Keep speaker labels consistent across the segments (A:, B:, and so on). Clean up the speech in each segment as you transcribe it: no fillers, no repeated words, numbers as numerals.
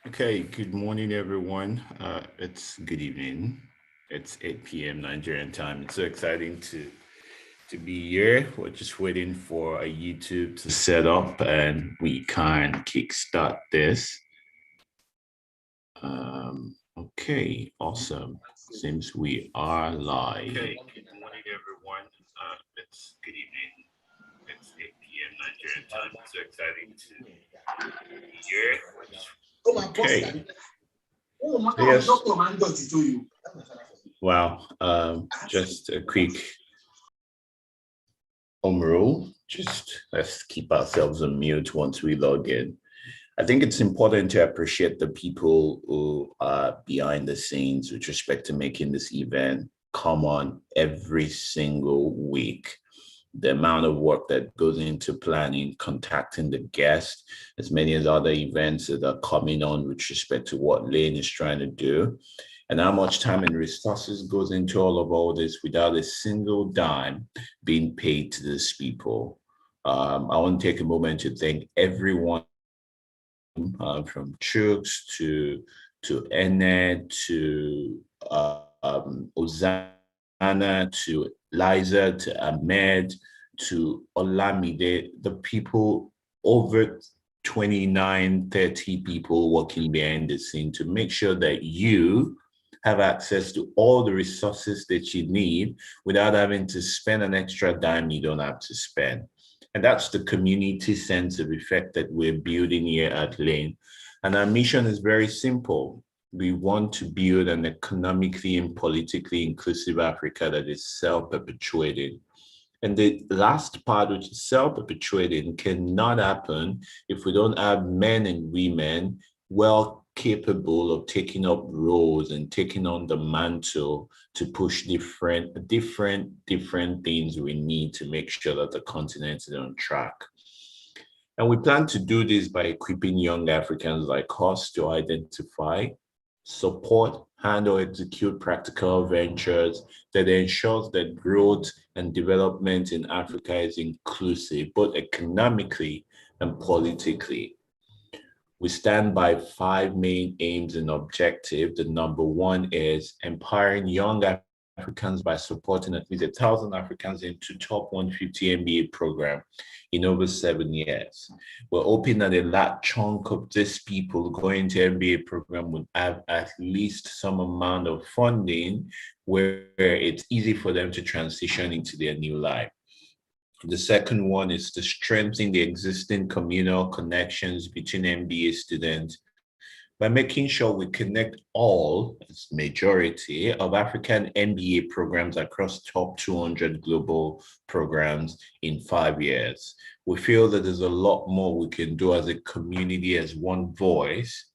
A: Okay, good morning, everyone. It's good evening. It's 8 p.m. Nigerian time. It's so exciting to be here. We're just waiting for a YouTube to set up and we can kickstart this. Okay, awesome. Seems we are live. Okay, good morning, everyone. It's good evening. It's 8 p.m. Nigerian time. It's so exciting to be here. Okay. Yes. Wow. Just a quick home rule. Just let's keep ourselves on mute once we log in. I think it's important to appreciate the people who are behind the scenes with respect to making this event come on every single week. The amount of work that goes into planning, contacting the guests, as many as other events that are coming on with respect to what Lane is trying to do, and how much time and resources goes into all this without a single dime being paid to these people. I want to take a moment to thank everyone from Chooks to Ened to Ozana to Liza to Ahmed to Olamide, the people over 29, 30 people working behind the scene to make sure that you have access to all the resources that you need without having to spend an extra dime you don't have to spend. And that's the community sense of effect that we're building here at Lane. And our mission is very simple. We want to build an economically and politically inclusive Africa that is self-perpetuating. And the last part, which is self-perpetuating, cannot happen if we don't have men and women well capable of taking up roles and taking on the mantle to push different things we need to make sure that the continent is on track. And we plan to do this by equipping young Africans like us to identify, support, handle, execute practical ventures that ensures that growth and development in Africa is inclusive, both economically and politically. We stand by five main aims and objectives. The number one is empowering young Africans by supporting at least 1,000 Africans into top 150 MBA program in over 7 years. We're hoping that a large chunk of these people going to MBA program would have at least some amount of funding where it's easy for them to transition into their new life. The second one is to strengthen the existing communal connections between MBA students by making sure we connect all, as majority, of African MBA programs across top 200 global programs in 5 years. We feel that there's a lot more we can do as a community, as one voice,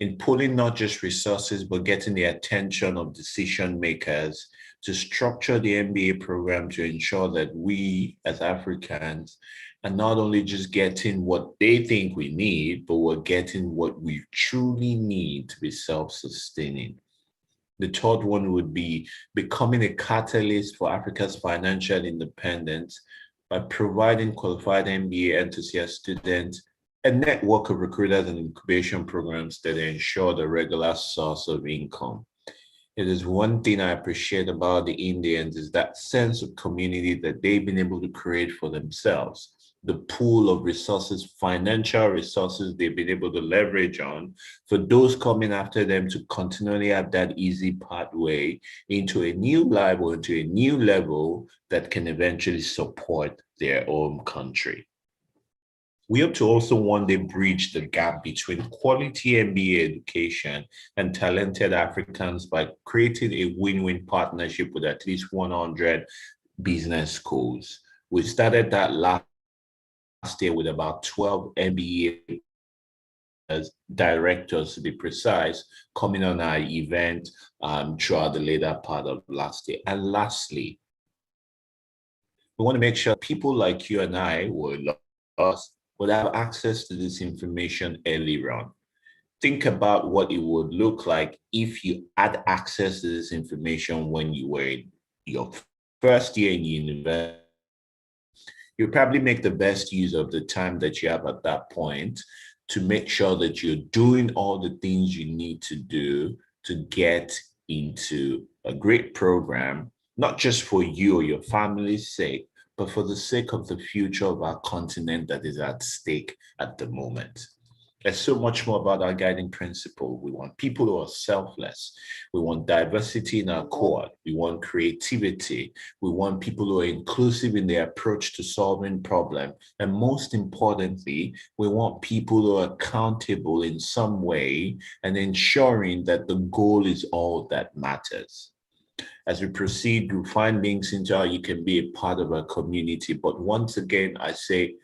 A: in pulling not just resources, but getting the attention of decision makers to structure the MBA program to ensure that we as Africans are not only just getting what they think we need, but we're getting what we truly need to be self-sustaining. The third one would be becoming a catalyst for Africa's financial independence by providing qualified MBA enthusiast students a network of recruiters and incubation programs that ensure the regular source of income. It is one thing I appreciate about the Indians is that sense of community that they've been able to create for themselves. The pool of resources, financial resources they've been able to leverage on for those coming after them to continually have that easy pathway into a new life or into a new level that can eventually support their own country. We hope to also one day bridge the gap between quality MBA education and talented Africans by creating a win-win partnership with at least 100 business schools. We started that last year with about 12 MBA directors, to be precise, coming on our event throughout the later part of last year. And lastly, we want to make sure people like you and I would have access to this information early on. Think about what it would look like if you had access to this information when you were in your first year in university. You probably make the best use of the time that you have at that point to make sure that you're doing all the things you need to do to get into a great program, not just for you or your family's sake, but for the sake of the future of our continent that is at stake at the moment. There's so much more about our guiding principle. We want people who are selfless. We want diversity in our cohort. We want creativity. We want people who are inclusive in their approach to solving problems. And most importantly, we want people who are accountable in some way and ensuring that the goal is all that matters. As we proceed, you'll find links into how you can be a part of our community. But once again, I say,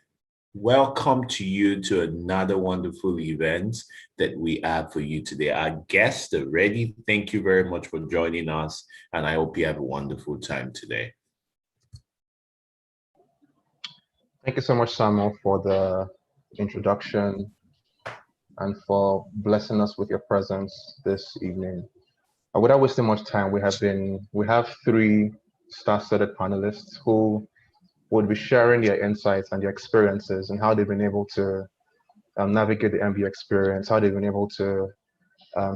A: welcome to you to another wonderful event that we have for you today. Our guests are ready. Thank you very much for joining us, and I hope you have a wonderful time today.
B: Thank you so much, Samuel, for the introduction and for blessing us with your presence this evening. Without wasting much time, we have three star-studded panelists who would be sharing their insights and their experiences and how they've been able to navigate the MBA experience, how they've been able to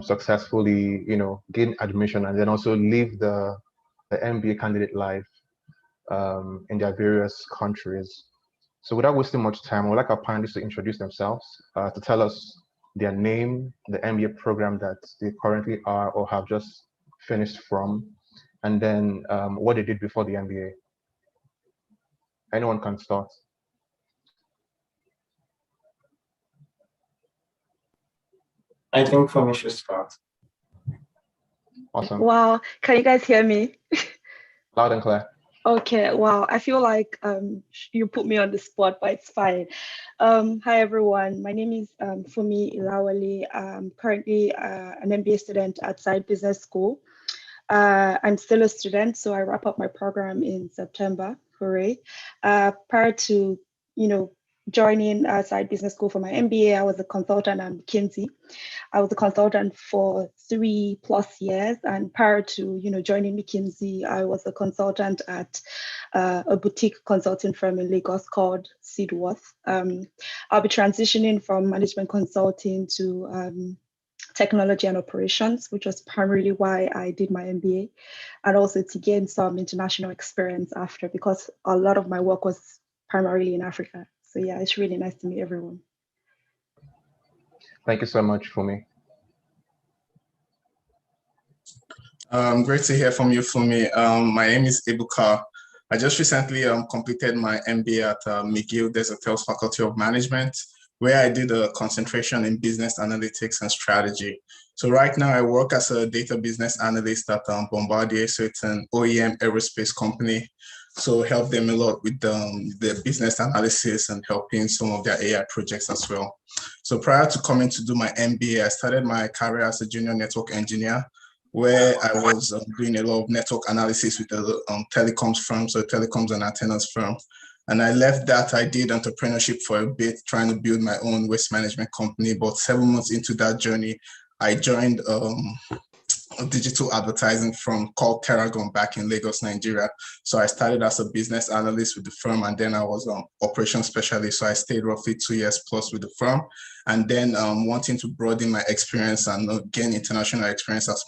B: successfully, gain admission and then also live the MBA candidate life in their various countries. So without wasting much time, I would like our panelists to introduce themselves, to tell us their name, the MBA program that they currently are or have just finished from, and then what they did before the MBA. Anyone can start.
C: I think Fumi should start.
B: Awesome.
D: Wow, can you guys hear me?
B: Loud and clear.
D: Okay, wow, I feel like you put me on the spot, but it's fine. Hi everyone, my name is Fumi Ilawali. I'm currently an MBA student at Side Business School. I'm still a student, so I wrap up my program in September. Hooray. Prior to, joining Side Business School for my MBA, I was a consultant at McKinsey. I was a consultant for 3+ years, and prior to, joining McKinsey, I was a consultant at a boutique consulting firm in Lagos called Seedworth. I'll be transitioning from management consulting to technology and operations, which was primarily why I did my MBA, and also to gain some international experience after, because a lot of my work was primarily in Africa. So yeah, it's really nice to meet everyone.
B: Thank you so much, Fumi.
C: Great to hear from you, Fumi. My name is Ebuka. I just recently completed my MBA at McGill Desertels Faculty of Management, where I did a concentration in business analytics and strategy. So right now I work as a data business analyst at Bombardier. So it's an OEM aerospace company. So help them a lot with the business analysis and helping some of their AI projects as well. So prior to coming to do my MBA, I started my career as a junior network engineer, where I was doing a lot of network analysis with the telecoms firm, so telecoms and antennas firm. And I left that. I did entrepreneurship for a bit, trying to build my own waste management company. But 7 months into that journey, I joined a digital advertising firm called Terragon back in Lagos, Nigeria. So I started as a business analyst with the firm, and then I was an operations specialist. So I stayed roughly 2 years plus with the firm. And then wanting to broaden my experience and gain international experience as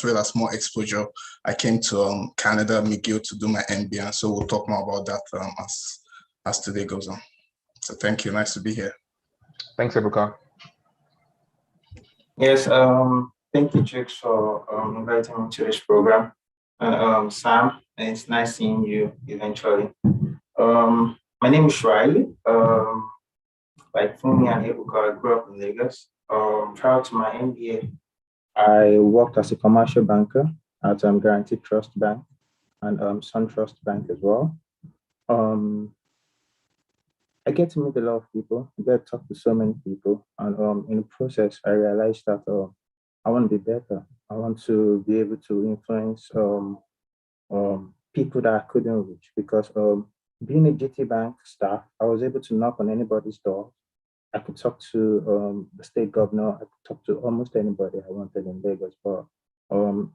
C: well as more exposure, I came to Canada, McGill, to do my MBA. And so we'll talk more about that as today goes on. So thank you. Nice to be here.
B: Thanks, Ebuka.
E: Yes, thank you, Jukes, for inviting me to this program. Sam, it's nice seeing you eventually. My name is Riley. Like Fumi and Ebuka, I grew up in Lagos. Prior to my MBA, I worked as a commercial banker at Guaranteed Trust Bank and SunTrust Bank as well. I get to meet a lot of people, I get to talk to so many people, and in the process, I realized that I want to be better. I want to be able to influence people that I couldn't reach, because being a GT Bank staff, I was able to knock on anybody's door. I could talk to the state governor, I could talk to almost anybody I wanted in Lagos, but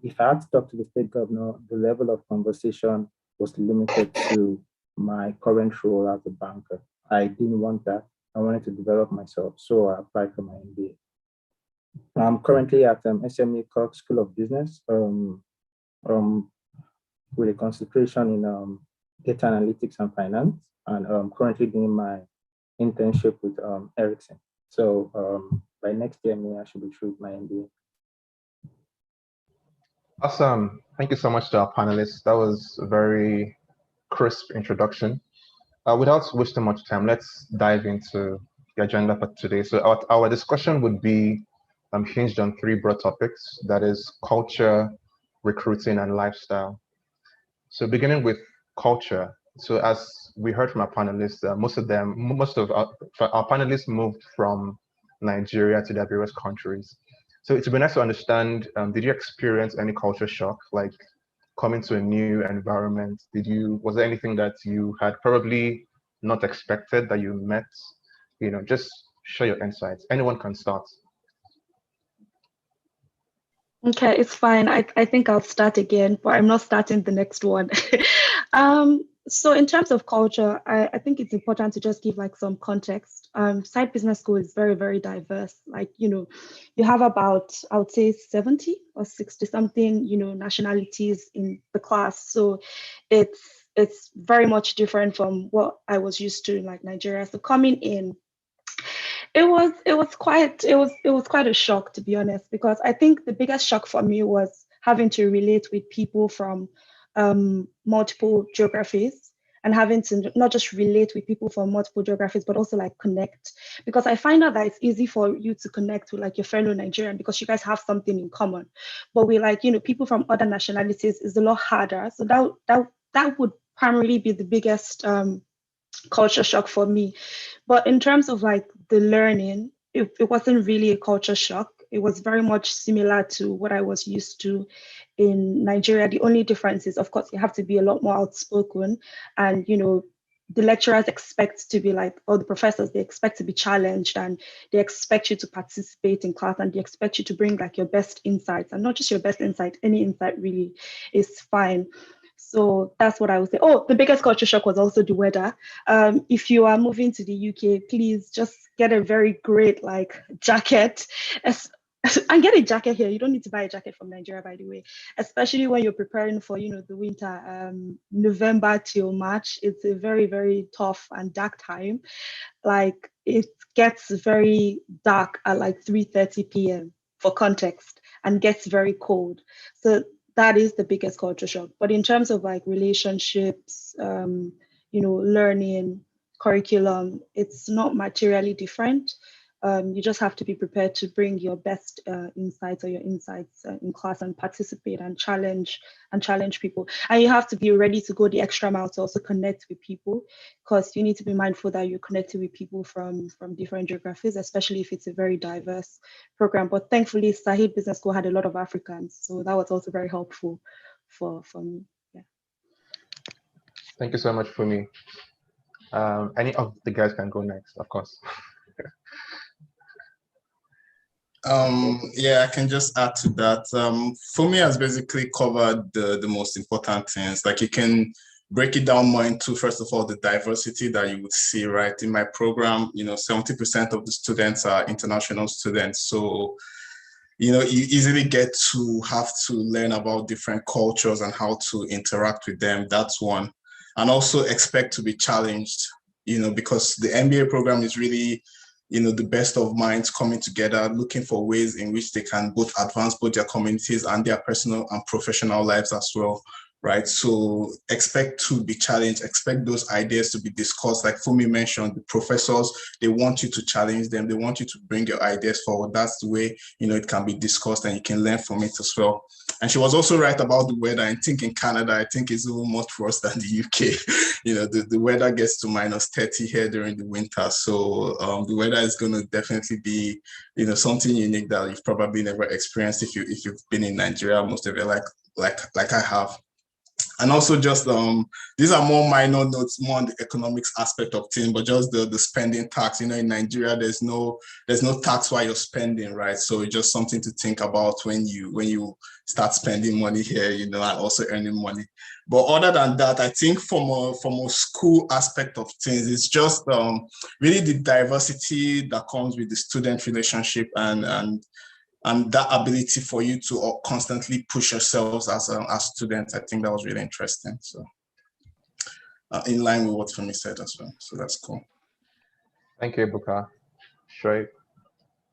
E: if I had to talk to the state governor, the level of conversation was limited to my current role as a banker. I didn't want that. I wanted to develop myself, so I applied for my MBA. I'm currently at SME Cork School of Business um, with a concentration in data analytics and finance, and currently doing my internship with Ericsson. So by next year, I should be through with my MBA.
B: Awesome. Thank you so much to our panelists. That was a very crisp introduction. Without wasting much time, let's dive into the agenda for today. So our discussion would be hinged on three broad topics, that is culture, recruiting, and lifestyle. So beginning with culture. So as we heard from our panelists, most of our panelists moved from Nigeria to their various countries. So it would be nice to understand, did you experience any culture shock, like coming to a new environment? Was there anything that you had probably not expected that you met? Just share your insights. Anyone can start.
D: Okay, it's fine. I think I'll start again, but I'm not starting the next one. So in terms of culture, I think it's important to just give like some context. Side Business School is very, very diverse. Like, you have about, I would say 70 or 60 something, nationalities in the class. So it's very much different from what I was used to in like Nigeria. So coming in, it was quite a shock, to be honest, because I think the biggest shock for me was having to relate with people from multiple geographies, and having to not just relate with people from multiple geographies, but also like connect. Because I find out that it's easy for you to connect with like your fellow Nigerian because you guys have something in common. But with like, people from other nationalities is a lot harder. So that would primarily be the biggest culture shock for me. But in terms of like the learning, it wasn't really a culture shock. It was very much similar to what I was used to in Nigeria. The only difference is, of course, you have to be a lot more outspoken, and the lecturers expect to be like, or the professors, they expect to be challenged, and they expect you to participate in class, and they expect you to bring like your best insights, and not just your best insight, any insight really is fine. So that's what I would say. Oh, the biggest culture shock was also the weather. If you are moving to the UK, please just get a very great like jacket. And get a jacket here. You don't need to buy a jacket from Nigeria, by the way, especially when you're preparing for, the winter, November till March. It's a very, very tough and dark time. Like it gets very dark at like 3:30 p.m. for context, and gets very cold. So that is the biggest culture shock. But in terms of like relationships, learning, curriculum, it's not materially different. You just have to be prepared to bring your best insights or your insights in class, and participate and challenge people. And you have to be ready to go the extra mile to also connect with people, because you need to be mindful that you're connecting with people from different geographies, especially if it's a very diverse program. But thankfully, Sahid Business School had a lot of Africans, so that was also very helpful for me. Yeah.
B: Thank you so much, Fumi. Any of the guys can go next, of course.
C: Yeah, I can just add to that. Fumi has basically covered the most important things. Like you can break it down more into, first of all, the diversity that you would see, right? In my program, 70% of the students are international students. So, you easily get to have to learn about different cultures and how to interact with them. That's one. And also expect to be challenged, because the MBA program is really, the best of minds coming together, looking for ways in which they can both advance both their communities and their personal and professional lives as well, right? So expect to be challenged, expect those ideas to be discussed. Like Fumi mentioned, the professors, they want you to challenge them. They want you to bring your ideas forward. That's the way, it can be discussed, and you can learn from it as well. And she was also right about the weather. I think in Canada, I think it's even much worse than the UK. The weather gets to -30 here during the winter. So the weather is going to definitely be, something unique that you've probably never experienced if you've been in Nigeria most of your life, like I have. And also just these are more minor notes, more on the economics aspect of things, but just the spending tax. In Nigeria, there's no tax while you're spending, right? So it's just something to think about when you start spending money here, and also earning money. But other than that, I think from a school aspect of things, it's just really the diversity that comes with the student relationship and that ability for you to constantly push yourselves as students. I think that was really interesting. So in line with what Femi said as well. So that's cool.
B: Thank you, Ebuka. Straight.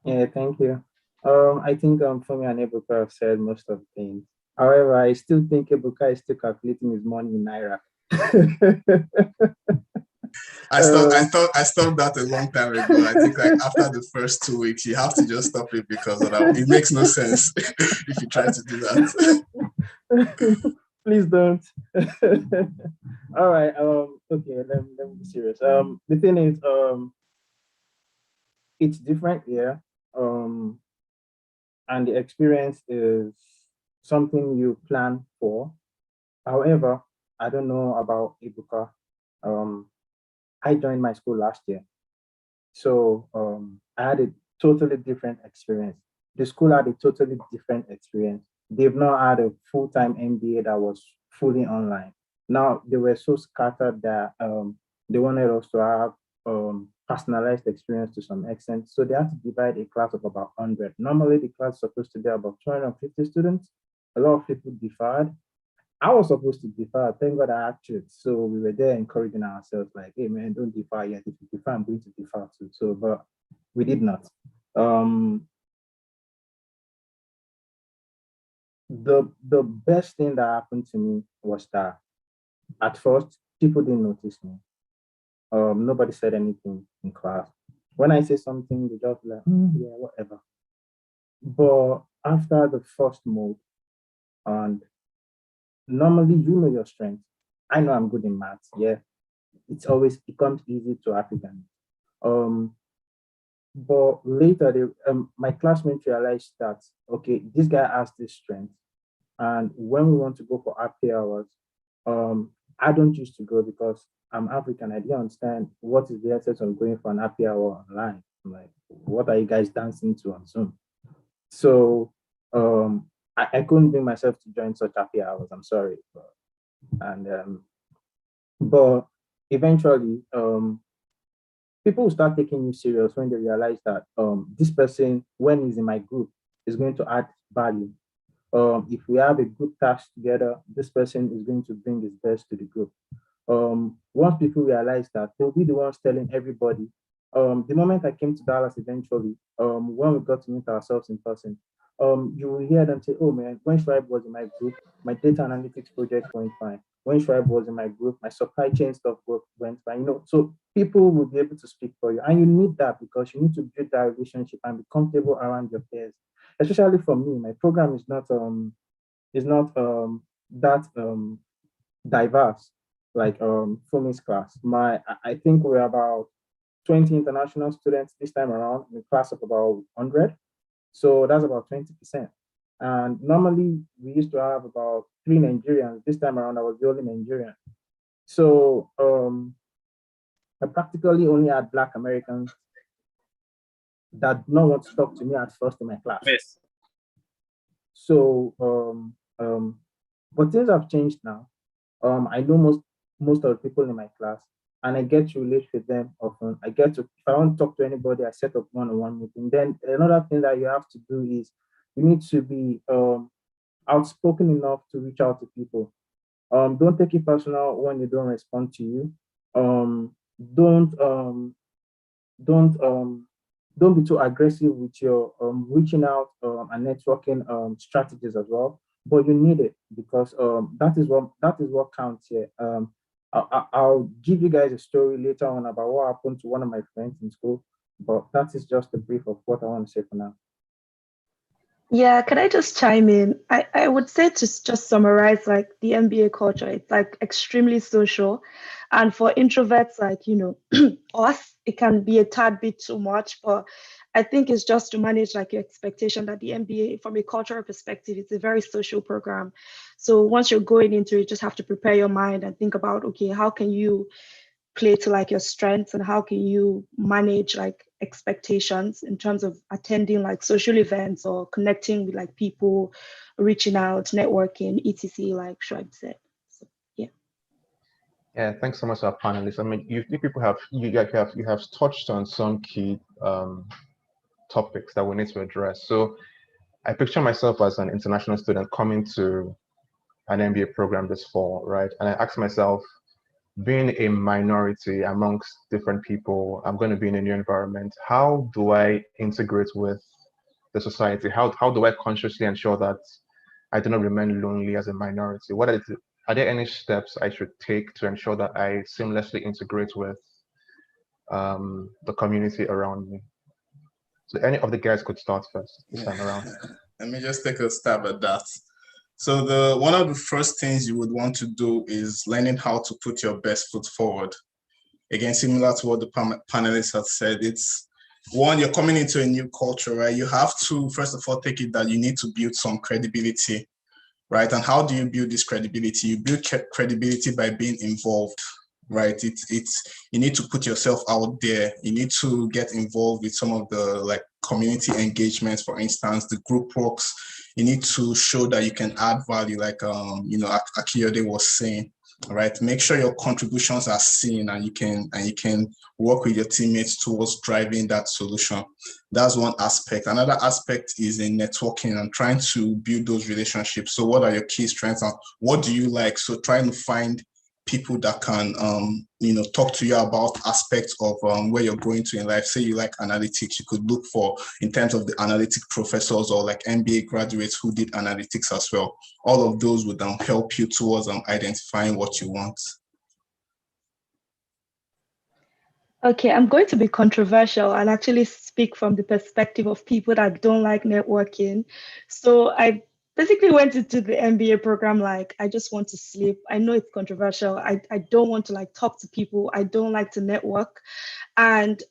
E: Yeah, thank you. I think Femi and Ebuka have said most of the things. However, I still think Ebuka is still calculating his money in Naira.
C: I stopped that a long time ago. I think like after the first 2 weeks, you have to just stop it because of that. It makes no sense if you try to do that.
E: Please don't. All right. Okay. Let me be serious. The thing is, it's different here. And the experience is something you plan for. However, I don't know about Ebuka. I joined my school last year. So I had a totally different experience. The school had a totally different experience. They've not had a full-time MBA that was fully online. Now, they were so scattered that they wanted us to have personalized experience to some extent. So they had to divide a class of about 100. Normally, the class is supposed to be about 250 students. A lot of people deferred. I was supposed to defer. Thank God I actually. So we were there encouraging ourselves, like, hey man, don't defer yet. If you defer, I'm going to defer too. So, but we did not. The best thing that happened to me was that at first people didn't notice me. Nobody said anything in class. When I say something, they just like, yeah, whatever. But after the first mode, and normally you know your strengths. I know I'm good in maths. Yeah, it comes easy to Africans. But later, my classmates realized that okay, this guy has this strength, and when we want to go for happy hours, I don't choose to go because I'm African. I didn't understand what is the essence of going for an happy hour online. I'm like, what are you guys dancing to on Zoom? So I couldn't bring myself to join such happy hours. I'm sorry, but eventually, people will start taking you serious when they realize that this person, when he's in my group, is going to add value. If we have a group task together, this person is going to bring his best to the group. Once people realize that, they'll be the ones telling everybody. The moment I came to Dallas eventually, when we got to meet ourselves in person, you will hear them say, oh man, when Schreiber was in my group, my data analytics project went fine. When Schreiber was in my group, my supply chain stuff went fine. So people will be able to speak for you. And you need that because you need to build that relationship and be comfortable around your peers. Especially for me, my program is not that diverse like Fumi's class. I think we're about 20 international students this time around in a class of about 100. So that's about 20%. And normally we used to have about 3 Nigerians. This time around, I was the only Nigerian. So I practically only had Black Americans that do not want to talk to me at first in my class.
A: Yes.
E: So, but things have changed now. I know most of the people in my class, and I get to relate with them often. If I want to talk to anybody, I set up one-on-one meeting. Then another thing that you have to do is you need to be outspoken enough to reach out to people. Don't take it personal when they don't respond to you. Don't be too aggressive with your reaching out and networking strategies as well. But you need it because that is what counts here. I'll give you guys a story later on about what happened to one of my friends in school, but that is just a brief of what I want to say for now.
D: Yeah, can I just chime in? I would say to just summarize like the MBA culture, it's like extremely social. And for introverts like, us, it can be a tad bit too much, but I think it's just to manage like your expectation that the MBA from a cultural perspective, it's a very social program. So once you're going into it, you just have to prepare your mind and think about, okay, how can you play to like your strengths and how can you manage like expectations in terms of attending like social events or connecting with like people, reaching out, networking, etc. like Shoaib said. So, yeah.
B: Yeah, thanks so much, our panelists. I mean, you people have you have touched on some key topics that we need to address. So I picture myself as an international student coming to an MBA program this fall, right? And I ask myself, being a minority amongst different people, I'm going to be in a new environment. How do I integrate with the society? How do I consciously ensure that I do not remain lonely as a minority? Are there any steps I should take to ensure that I seamlessly integrate with the community around me? So any of the guys could start first this time around.
C: Let me just take a stab at that. So one of the first things you would want to do is learning how to put your best foot forward. Again, similar to what the panelists have said, it's one, you're coming into a new culture, right? You have to, first of all, take it that you need to build some credibility, right? And how do you build this credibility? You build credibility by being involved, right? You need to put yourself out there. You need to get involved with some of the like community engagements, for instance, the group works. You need to show that you can add value, like Akiyode was saying, right? Make sure your contributions are seen and you can work with your teammates towards driving that solution. That's one aspect. Another aspect is in networking and trying to build those relationships. So what are your key strengths and what do you like? So trying to find people that can, talk to you about aspects of where you're going to in life. Say you like analytics, you could look for in terms of the analytic professors or like MBA graduates who did analytics as well. All of those would help you towards identifying what you want.
D: Okay, I'm going to be controversial and actually speak from the perspective of people that don't like networking. So I basically went into the MBA program like, I just want to sleep. I know it's controversial. I don't want to like talk to people. I don't like to network. And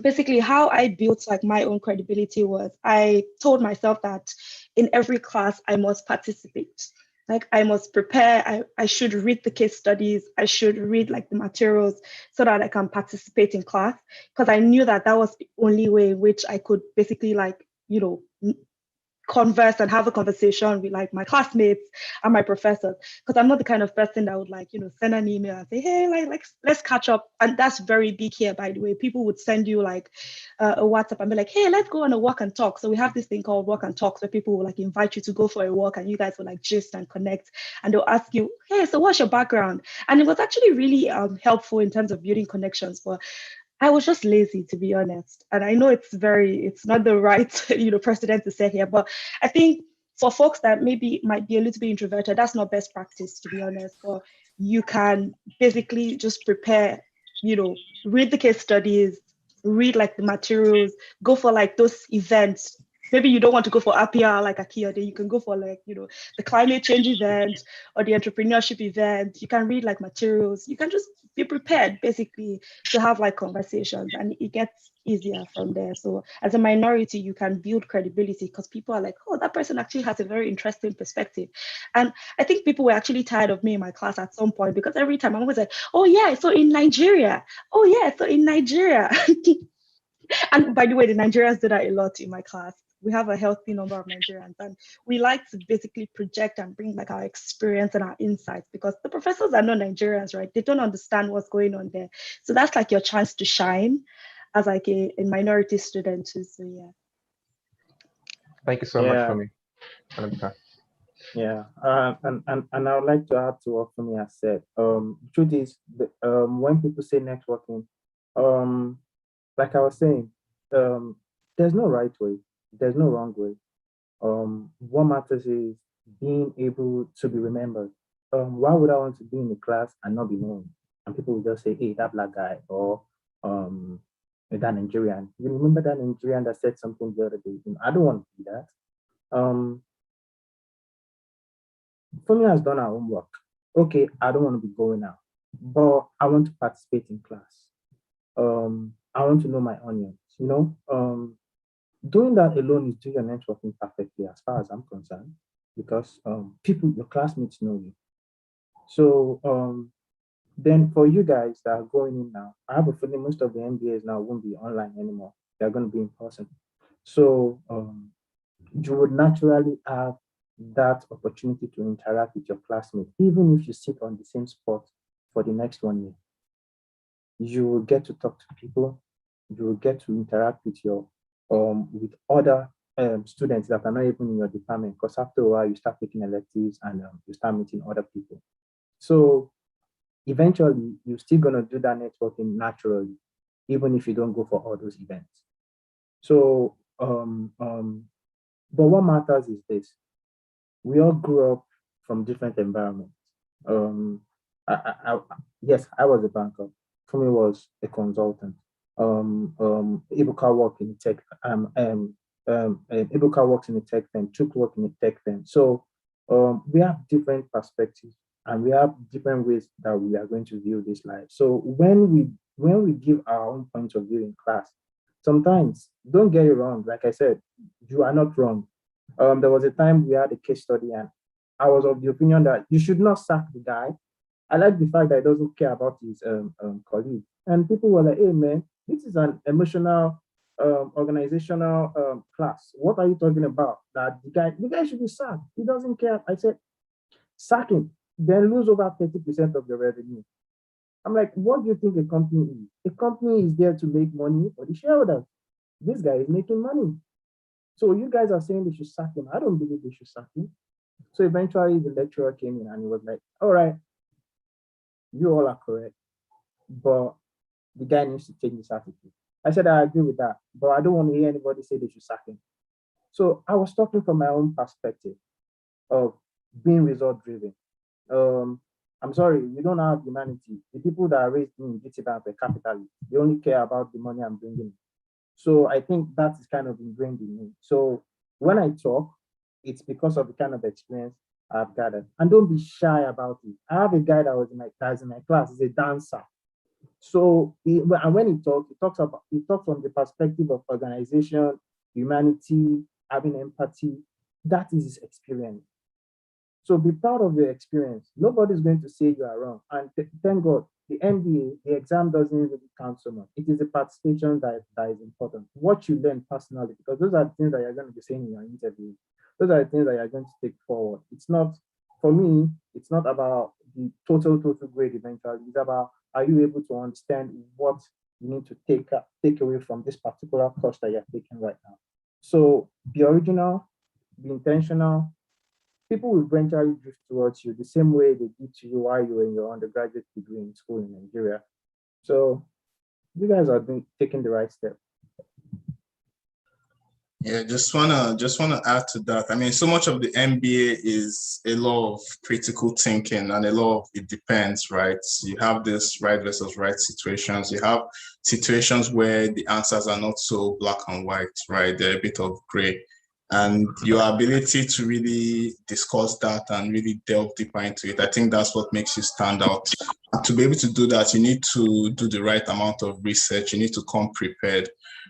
D: basically how I built like my own credibility was I told myself that in every class I must participate. Like I must prepare, I should read the case studies, I should read like the materials so that I can participate in class, because I knew that that was the only way in which I could basically like, converse and have a conversation with like my classmates and my professors, because I'm not the kind of person that would like send an email and say, hey, like let's catch up. And that's very big here, by the way. People would send you like a WhatsApp and be like, hey, let's go on a walk and talk. So we have this thing called walk and talks where people will like invite you to go for a walk and you guys will like gist and connect, and they'll ask you, hey, so what's your background? And it was actually really helpful in terms of building connections. But I was just lazy, to be honest. And I know it's not the right, precedent to say here, but I think for folks that maybe might be a little bit introverted, that's not best practice, to be honest. But you can basically just prepare, read the case studies, read like the materials, go for like those events. Maybe you don't want to go for APIA like Akiyode, you can go for like, the climate change event or the entrepreneurship event. You can read like materials. You can just be prepared basically to have like conversations, and it gets easier from there. So as a minority, you can build credibility because people are like, oh, that person actually has a very interesting perspective. And I think people were actually tired of me in my class at some point, because every time I'm always like, oh yeah, so in Nigeria. Oh yeah, so in Nigeria. And by the way, the Nigerians do that a lot in my class. We have a healthy number of Nigerians, and we like to basically project and bring like our experience and our insights, because the professors are not Nigerians, right? They don't understand what's going on there. So that's like your chance to shine as like a minority student too. So yeah.
B: Thank you so much for me.
E: Yeah, and I would like to add to what Fumi has said. Truth is, when people say networking, like I was saying, there's no right way, there's no wrong way. What matters is being able to be remembered. Why would I want to be in a class and not be known? And people will just say, hey, that black guy, or that Nigerian. You remember that Nigerian that said something the other day? I don't want to be that. Fumi has done her homework. Okay, I don't want to be going out, but I want to participate in class. I want to know my onions.
F: doing that alone is doing your networking perfectly, as far as I'm concerned, because people, your classmates know you. So then for you guys that are going in now, I have a feeling most of the MBAs now won't be online anymore. They're going to be in person. So you would naturally have that opportunity to interact with your classmates, even if you sit on the same spot for the next 1 year. You will get to talk to people. You will get to interact with your with other students that are not even in your department, because after a while you start taking electives and you start meeting other people. So eventually you're still going to do that networking naturally, even if you don't go for all those events. So but what matters is this: we all grew up from different environments. um yes, I was a banker. Fumi was a consultant. Ibuka worked in tech. Ibuka works in a tech firm. Chuk work in a tech firm. So we have different perspectives and we have different ways that we are going to view this life. So when we give our own point of view in class, sometimes, don't get it wrong. Like I said, you are not wrong. There was a time we had a case study, and I was of the opinion that you should not sack the guy. I like the fact that he doesn't care about his colleague. And people were like, hey, man, this is an emotional, organizational class. What are you talking about? That the guy should be sacked. He doesn't care. I said, sack him, then lose over 30% of the revenue. I'm like, what do you think a company is? A company is there to make money for the shareholders. This guy is making money. So you guys are saying they should sack him. I don't believe they should sack him. So eventually the lecturer came in and he was like, all right, you all are correct, but the guy needs to take this attitude. I said, I agree with that, but I don't want to hear anybody say they should sack him. So I was talking from my own perspective of being result driven. I'm sorry, you don't have humanity. The people that are raised in GT Bank are capitalists. They only care about the money I'm bringing. So I think that is kind of ingrained in me. So when I talk, it's because of the kind of experience I've gathered. And don't be shy about it. I have a guy that was in my class. He's a dancer. So and when he talks from the perspective of organization, humanity, having empathy. That is his experience. So be proud of your experience. Nobody's going to say you are wrong. And thank God, the MBA, the exam doesn't really count so much. It is the participation that is important. What you learn personally, because those are the things that you're going to be saying in your interview. Those are the things that you're going to take forward. It's not, for me, it's not about the total grade eventually. It's about, are you able to understand what you need to take away from this particular course that you're taking right now. So be original, be intentional. People will eventually drift towards you the same way they did to you while you were in your undergraduate degree in school in Nigeria. So you guys are taking the right step.
C: Yeah, just wanna add to that. I mean, so much of the MBA is a lot of critical thinking and a lot of it depends, right? You have this right versus right situations. You have situations where the answers are not so black and white, right? They're a bit of gray. And your ability to really discuss that and really delve deeper into it, I think that's what makes you stand out. And to be able to do that, you need to do the right amount of research. You need to come prepared,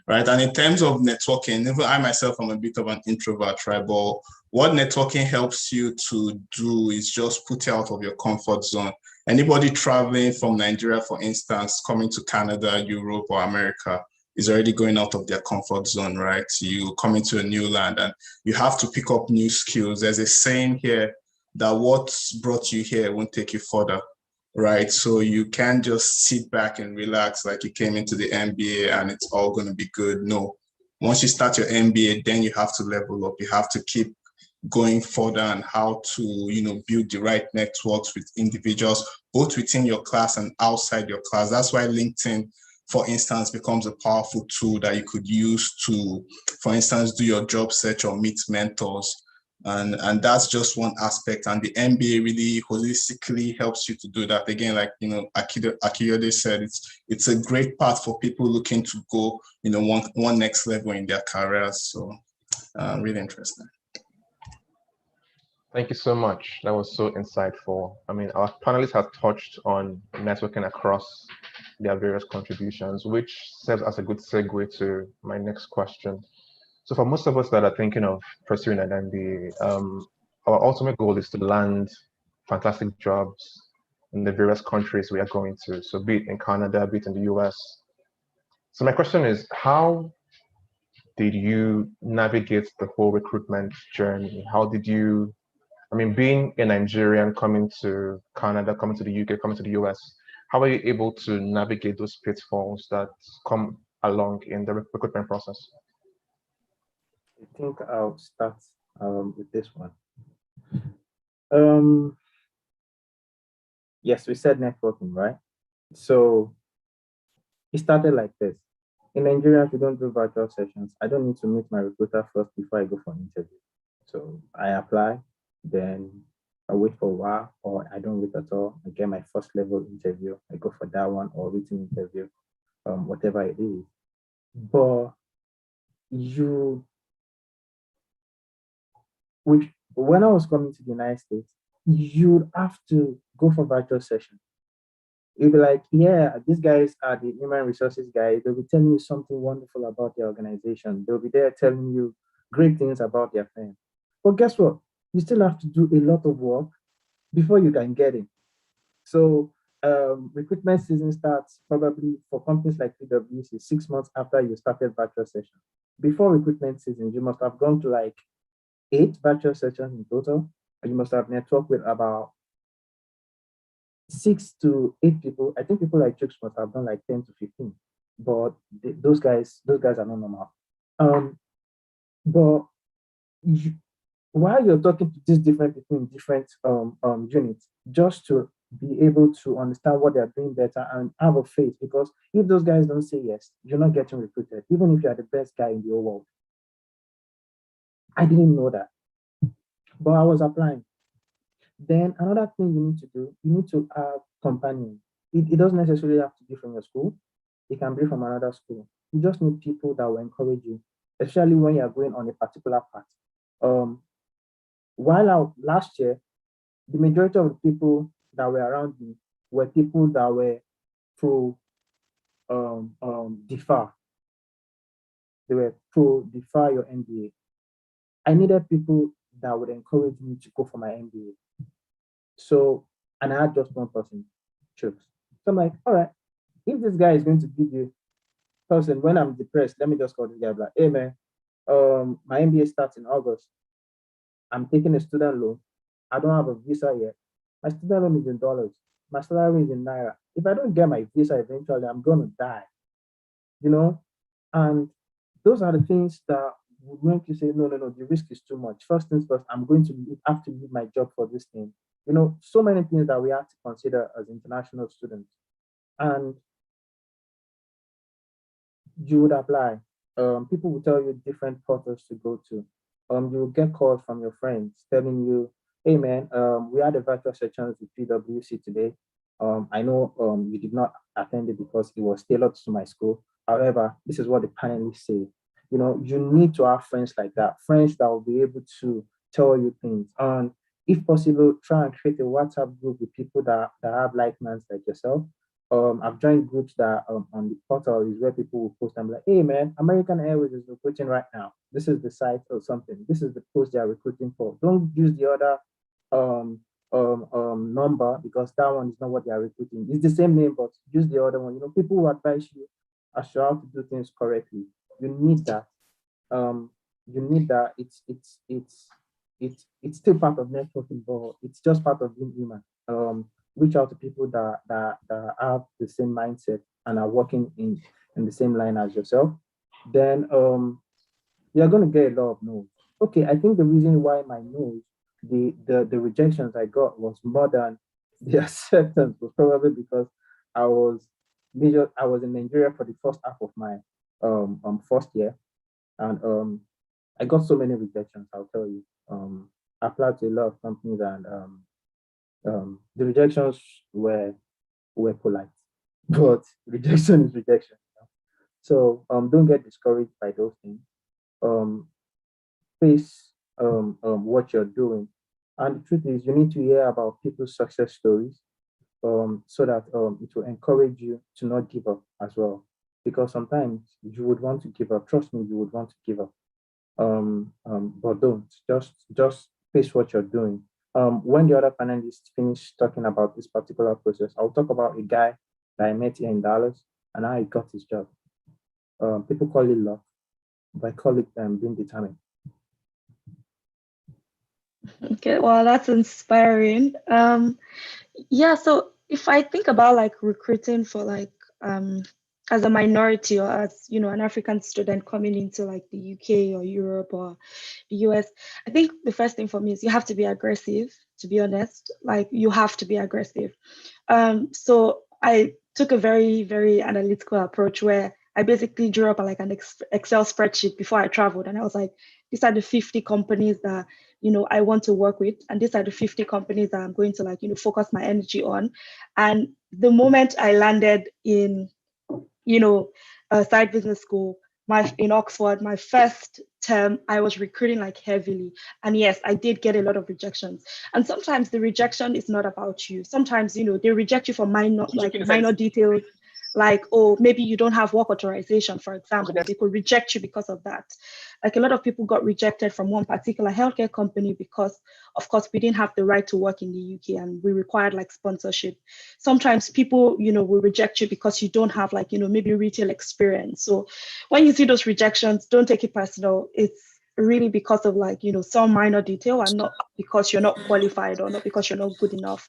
C: right? And in terms of networking, even I myself am a bit of an introvert, right? But what networking helps you to do is just put you out of your comfort zone. Anybody traveling from Nigeria, for instance, coming to Canada, Europe, or America, is already going out of their comfort zone, right? You come into a new land and you have to pick up new skills. There's a saying here that what's brought you here won't take you further, right? So you can't just sit back and relax like you came into the MBA and it's all going to be good. No, once you start your MBA, then you have to level up. You have to keep going further on how to, build the right networks with individuals, both within your class and outside your class. That's why LinkedIn, for instance, becomes a powerful tool that you could use to, for instance, do your job search or meet mentors. And that's just one aspect. And the MBA really holistically helps you to do that. Again, like, Akiyode said, it's a great path for people looking to go, one next level in their careers. So really interesting.
B: Thank you so much. That was so insightful. I mean, our panelists have touched on networking across their various contributions, which serves as a good segue to my next question. So for most of us that are thinking of pursuing an MBA, our ultimate goal is to land fantastic jobs in the various countries we are going to. So be it in Canada, be it in the US. So my question is, how did you navigate the whole recruitment journey? How did you, I mean, being a Nigerian coming to Canada, coming to the UK, coming to the US, how are you able to navigate those pitfalls that come along in the recruitment process?
F: I think I'll start with this one. Um, yes, we said networking, right? So it started like this. In Nigeria, if you don't do virtual sessions, I don't need to meet my recruiter first before I go for an interview. So I apply, then I wait for a while, or I don't wait at all. I get my first level interview. I go for that one or written interview, whatever it is. But when I was coming to the United States, you'd have to go for virtual sessions. You'll be like, yeah, these guys are the human resources guys. They'll be telling you something wonderful about the organization. They'll be there telling you great things about their firm. But guess what? You still have to do a lot of work before you can get in. So recruitment season starts probably for companies like PwC 6 months after you started virtual session. Before recruitment season, you must have gone to like 8 virtual sessions in total, and you must have networked with about 6 to 8 people. I think people like Jukes must have done like 10 to 15, but those guys are not normal. But while you're talking to these different people in different units, just to be able to understand what they're doing better and have a faith, because if those guys don't say yes, you're not getting recruited, even if you're the best guy in the whole world. I didn't know that, but I was applying. Then another thing you need to do, you need to have companions. It doesn't necessarily have to be from your school. It can be from another school. You just need people that will encourage you, especially when you're going on a particular path. Last year, the majority of the people that were around me were people that were pro defer. They were pro defer your MBA. I needed people that would encourage me to go for my MBA. So, and I had just one person, Chooks. So I'm like, all right, if this guy is going to be the person when I'm depressed, let me just call this guy like, hey man, my MBA starts in August. I'm taking a student loan. I don't have a visa yet. My student loan is in dollars. My salary is in naira. If I don't get my visa eventually, I'm gonna die. You know? And those are the things that would make you say, no, the risk is too much. First things first, I'm going to have to leave my job for this thing. You know, so many things that we have to consider as international students. And you would apply. People will tell you different portals to go to. You will get calls from your friends telling you, hey man, we had a virtual session with PwC today. I know you did not attend it because it was tailored to my school. However, this is what the panelists say. You know, you need to have friends like that, friends that will be able to tell you things. And if possible, try and create a WhatsApp group with people that have like minds like yourself. I've joined groups that on the portal is where people will post. I'm like, hey man, American Airways is recruiting right now. This is the site or something. This is the post they are recruiting for. Don't use the other number because that one is not what they are recruiting. It's the same name, but use the other one. You know, people will advise you as to how to do things correctly. You need that. You need that. It's still part of networking, but it's just part of being human. Reach out to people that have the same mindset and are working in the same line as yourself. Then you're going to get a lot of no's. Okay, I think the reason why my no's, the rejections I got was more than the acceptance was probably because I was in Nigeria for the first half of my first year, and I got so many rejections. I'll tell you. I applied to a lot of companies, and the rejections were polite, but rejection is rejection. You know? So don't get discouraged by those things. Face what you're doing, and the truth is, you need to hear about people's success stories. so that it will encourage you to not give up as well. Because sometimes you would want to give up. Trust me, you would want to give up. But don't. Just face what you're doing. When the other panelists finish talking about this particular process, I'll talk about a guy that I met here in Dallas and how he got his job. People call it luck, but I call it being determined.
D: Okay, well, that's inspiring. Yeah, so if I think about like recruiting for like as a minority or as an African student coming into like the UK or Europe or the US, I think the first thing for me is you have to be aggressive, to be honest. Like you have to be aggressive. So I took a very, very analytical approach where I basically drew up like an Excel spreadsheet before I traveled. And I was like, these are the 50 companies that, I want to work with. And these are the 50 companies that I'm going to like, focus my energy on. And the moment I landed in, a side business school, in Oxford, my first term, I was recruiting like heavily. And yes, I did get a lot of rejections. And sometimes the rejection is not about you. Sometimes, they reject you for minor details. Like, oh, maybe you don't have work authorization, for example. They could reject you because of that. Like a lot of people got rejected from one particular healthcare company because, of course, we didn't have the right to work in the UK and we required like sponsorship. Sometimes people, will reject you because you don't have like, maybe retail experience. So when you see those rejections, don't take it personal. It's really because of like, some minor detail and not because you're not qualified or not because you're not good enough.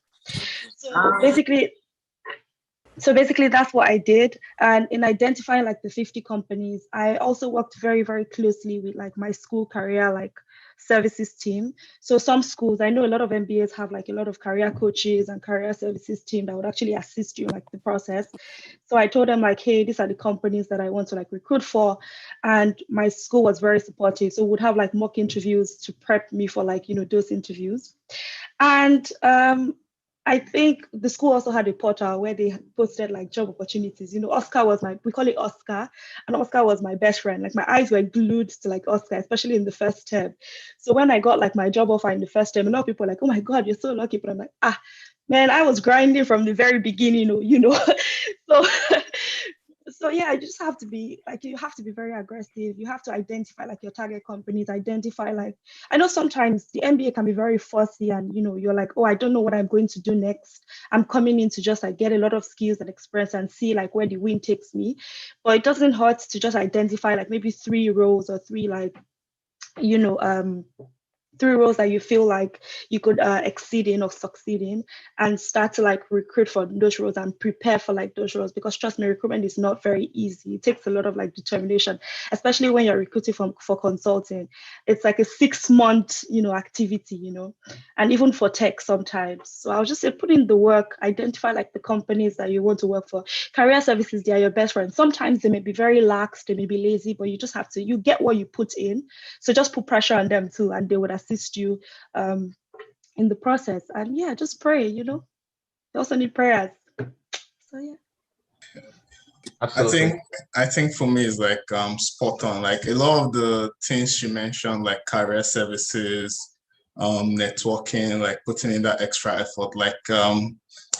D: So basically, that's what I did. And in identifying like the 50 companies, I also worked very, very closely with like my school career, like services team. So some schools, I know a lot of MBAs have like a lot of career coaches and career services team that would actually assist you in like the process. So I told them like, hey, these are the companies that I want to like recruit for. And my school was very supportive. So we'd have like mock interviews to prep me for like, those interviews. And I think the school also had a portal where they posted like job opportunities. Oscar was we call it Oscar, and Oscar was my best friend. Like my eyes were glued to like Oscar, especially in the first term. So when I got like my job offer in the first term, a lot of people were like, oh my God, you're so lucky. But I'm like, man, I was grinding from the very beginning, So yeah, you just have to be like, you have to be very aggressive. You have to identify like your target companies, identify like, I know sometimes the MBA can be very fussy and, you're like, oh, I don't know what I'm going to do next. I'm coming in to just like get a lot of skills and experience and see like where the wind takes me. But it doesn't hurt to just identify like maybe 3 roles or 3 like, 3 roles that you feel like you could exceed in or succeed in, and start to like recruit for those roles and prepare for like those roles, because trust me, recruitment is not very easy. It takes a lot of like determination, especially when you're recruiting for consulting. It's like a 6-month activity, and even for tech sometimes. So I'll just say put in the work, identify like the companies that you want to work for. Career services, they are your best friends. Sometimes they may be very lax, they may be lazy, but you just have to, you get what you put in. So just put pressure on them too, and they would assist you in the process. And yeah, just pray, you also need prayers. So yeah.
B: Absolutely.
C: I think for me it's like spot on. Like a lot of the things she mentioned, like career services, networking, like putting in that extra effort, like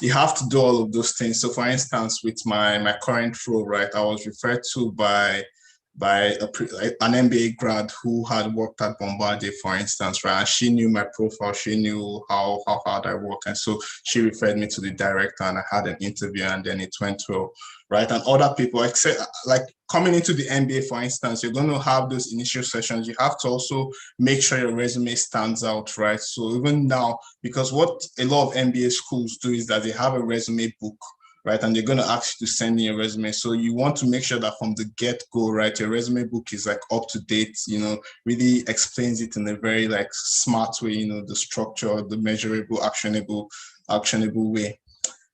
C: you have to do all of those things. So for instance, with my current role, right, I was referred to by an MBA grad who had worked at Bombardier, for instance, right? And she knew my profile, she knew how hard I work. And so she referred me to the director and I had an interview and then it went well, right? And other people, except like coming into the MBA, for instance, you're going to have those initial sessions. You have to also make sure your resume stands out, right? So even now, because what a lot of MBA schools do is that they have a resume book, right? And they're going to ask you to send in your resume. So you want to make sure that from the get-go, right, your resume book is like up to date, really explains it in a very like smart way, the structure, the measurable, actionable way.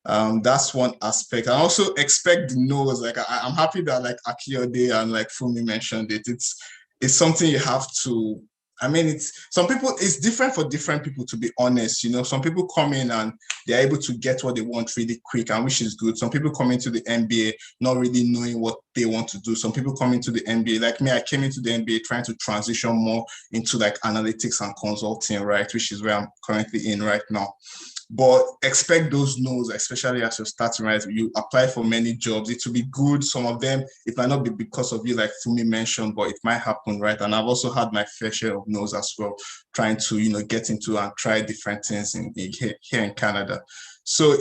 C: That's one aspect. I also expect the no's. Like I'm happy that like Akiode and like Fumi mentioned it. It's something you have to. I mean, it's different for different people, to be honest. Some people come in and they're able to get what they want really quick, and which is good. Some people come into the MBA not really knowing what they want to do. Some people come into the MBA, like me, I came into the MBA trying to transition more into like analytics and consulting, right? Which is where I'm currently in right now. but expect those no's, especially as you're starting, right? You apply for many jobs. It will be good. Some of them, it might not be because of you, like Fumi mentioned, but it might happen, right? And I've also had my fair share of no's as well, trying to, get into and try different things here in Canada. So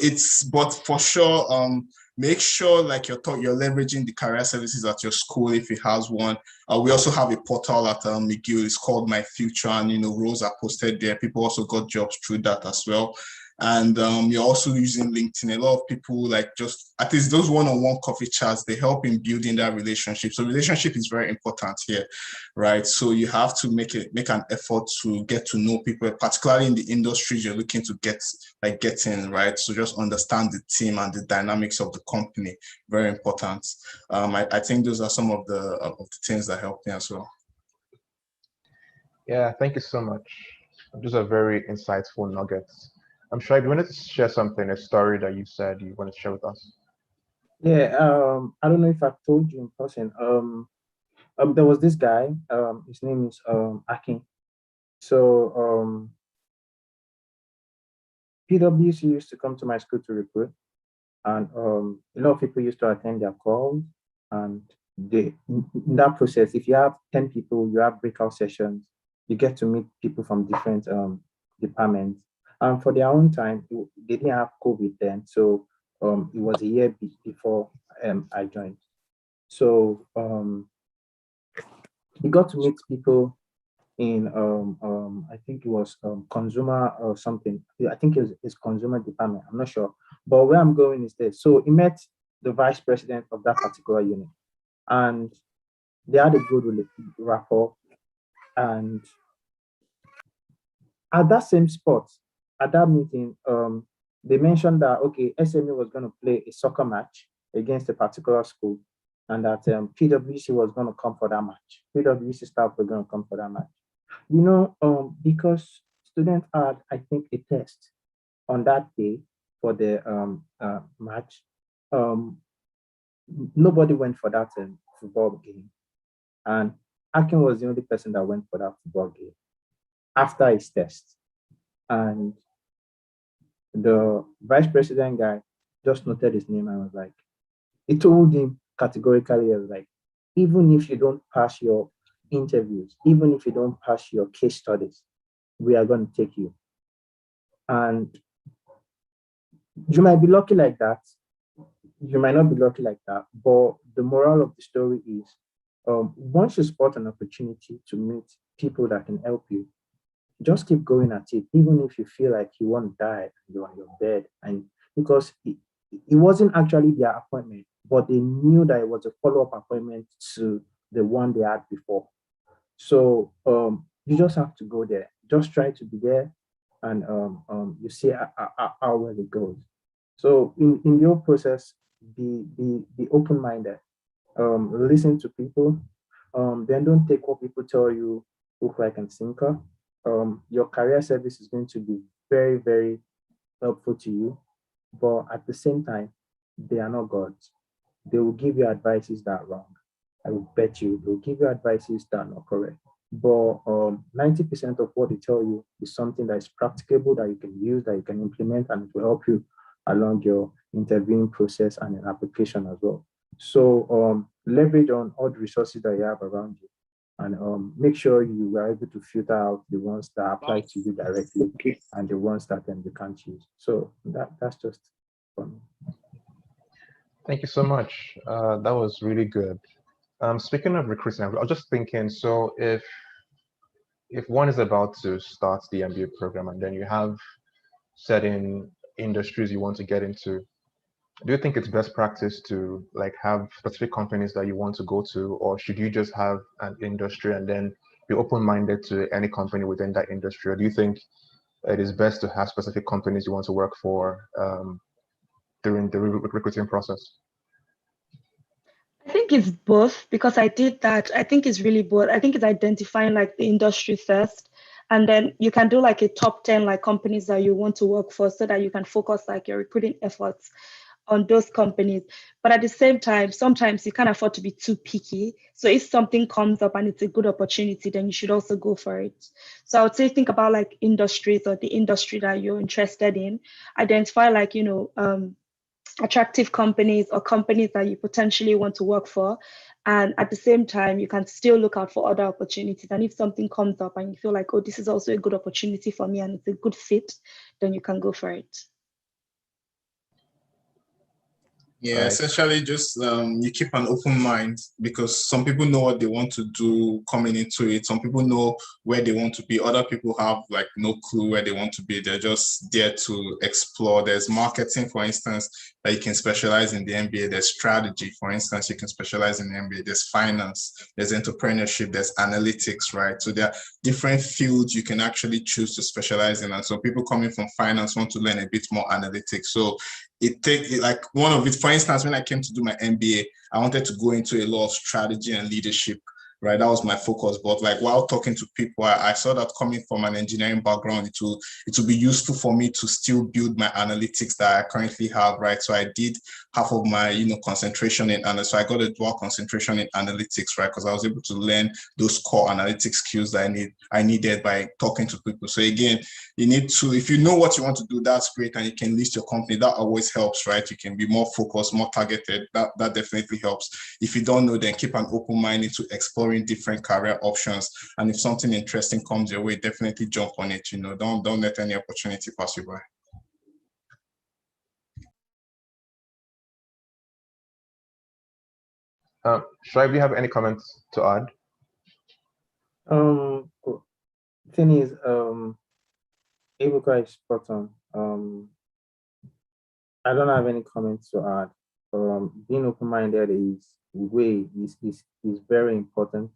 C: but for sure, make sure like you're leveraging the career services at your school if it has one. We also have a portal at McGill. It's called My Future, and roles are posted there. People also got jobs through that as well. And you're also using LinkedIn. A lot of people like just at least those one-on-one coffee chats, they help in building that relationship. So relationship is very important here, right? So you have to make an effort to get to know people, particularly in the industries you're looking to get in, right? So just understand the team and the dynamics of the company. Very important. I think those are some of the things that help me as well.
B: Yeah, thank you so much. Those are very insightful nuggets. I'm sure you wanted to share something, a story that you said you want to share with us.
F: Yeah, I don't know if I've told you in person. There was this guy. His name is Akin. So PwC used to come to my school to recruit, and a lot of people used to attend their calls. And in that process, if you have 10 people, you have breakout sessions. You get to meet people from different departments. And for their own time, they didn't have COVID then, so it was a year before I joined. So we got to meet people in I think it was consumer or something. I think it's consumer department. I'm not sure, but where I'm going is this. So he met the vice president of that particular unit, and they had a good rapport. And at that same spot, at that meeting, they mentioned that okay, SME was going to play a soccer match against a particular school, and that PwC was going to come for that match. PwC staff were going to come for that match. Because students had, I think, a test on that day for the match. Nobody went for that football game, and Akin was the only person that went for that football game after his test. And the vice president guy just noted his name and was like, he told him categorically, like, even if you don't pass your interviews, even if you don't pass your case studies, we are going to take you. And you might be lucky like that. You might not be lucky like that. But the moral of the story is, once you spot an opportunity to meet people that can help you, just keep going at it, even if you feel like you want to die, you're on your bed. And because it wasn't actually their appointment, but they knew that it was a follow-up appointment to the one they had before. So you just have to go there. Just try to be there, and you see how well it goes. So in your process, be open-minded. Listen to people. Then don't take what people tell you hook, like, and sinker. Your career service is going to be very, very helpful to you, but at the same time, they are not gods. They will give you advices that are wrong. I will bet you they'll give you advices that are not correct. But 90% of what they tell you is something that is practicable, that you can use, that you can implement, and it will help you along your interviewing process and an application as well. So leverage on all the resources that you have around you, and make sure you are able to filter out the ones that apply to you directly and the ones that you can't use. So that's just for me.
B: Thank you so much. That was really good. Speaking of recruiting, I was just thinking, so if one is about to start the MBA program and then you have certain industries you want to get into, do you think it's best practice to like have specific companies that you want to go to, or should you just have an industry and then be open-minded to any company within that industry? Or do you think it is best to have specific companies you want to work for during the recruiting process?
D: I think it's both, because I did that. I think it's really both. I think it's identifying like the industry first, and then you can do like a top 10 like companies that you want to work for, so that you can focus like your recruiting efforts on those companies. But at the same time, sometimes you can't afford to be too picky. So if something comes up and it's a good opportunity, then you should also go for it. So I would say think about like industries or the industry that you're interested in. Identify like, attractive companies or companies that you potentially want to work for. And at the same time, you can still look out for other opportunities. And if something comes up and you feel like, oh, this is also a good opportunity for me and it's a good fit, then you can go for it.
C: Yeah, essentially just you keep an open mind, because some people know what they want to do coming into it. Some people know where they want to be. Other people have like no clue where they want to be. They're just there to explore. There's marketing, for instance, that you can specialize in the MBA. There's strategy, for instance, you can specialize in the MBA. There's finance, there's entrepreneurship, there's analytics, right? So there are different fields you can actually choose to specialize in. And so people coming from finance want to learn a bit more analytics. So like one of it, for instance, when I came to do my MBA, I wanted to go into a lot of strategy and leadership, right? That was my focus. But like while talking to people, I saw that coming from an engineering background, it will be useful for me to still build my analytics that I currently have, right? So I did half of my, concentration in, and so I got a dual concentration in analytics, right? Because I was able to learn those core analytics skills that I needed by talking to people. So again, you need to, if you know what you want to do, that's great, and you can list your company. That always helps, right? You can be more focused, more targeted. That definitely helps. If you don't know, then keep an open mind into exploring different career options. And if something interesting comes your way, definitely jump on it. Don't let any opportunity pass you by.
B: Shoaib, do you have any comments to add?
F: Thing is, Ebuka is spot on. I don't have any comments to add. Being open-minded is very important.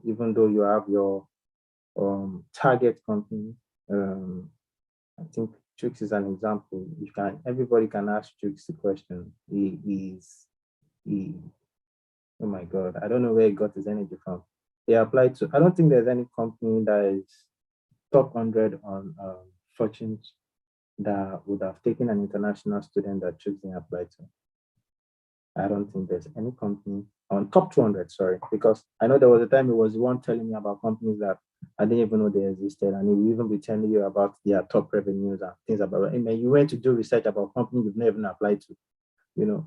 F: Even though you have your target company, I think Trix is an example. Everybody can ask Trix the question. Oh my God, I don't know where he got his energy from. He applied to, I don't think there's any company that is top 100 on Fortune's that would have taken an international student that Trix didn't apply to. I don't think there's any company on top 200, sorry, because I know there was a time it was one telling me about companies that I didn't even know they existed, and he will even be telling you about their top revenues and things about it. You went to do research about companies you've never even applied to,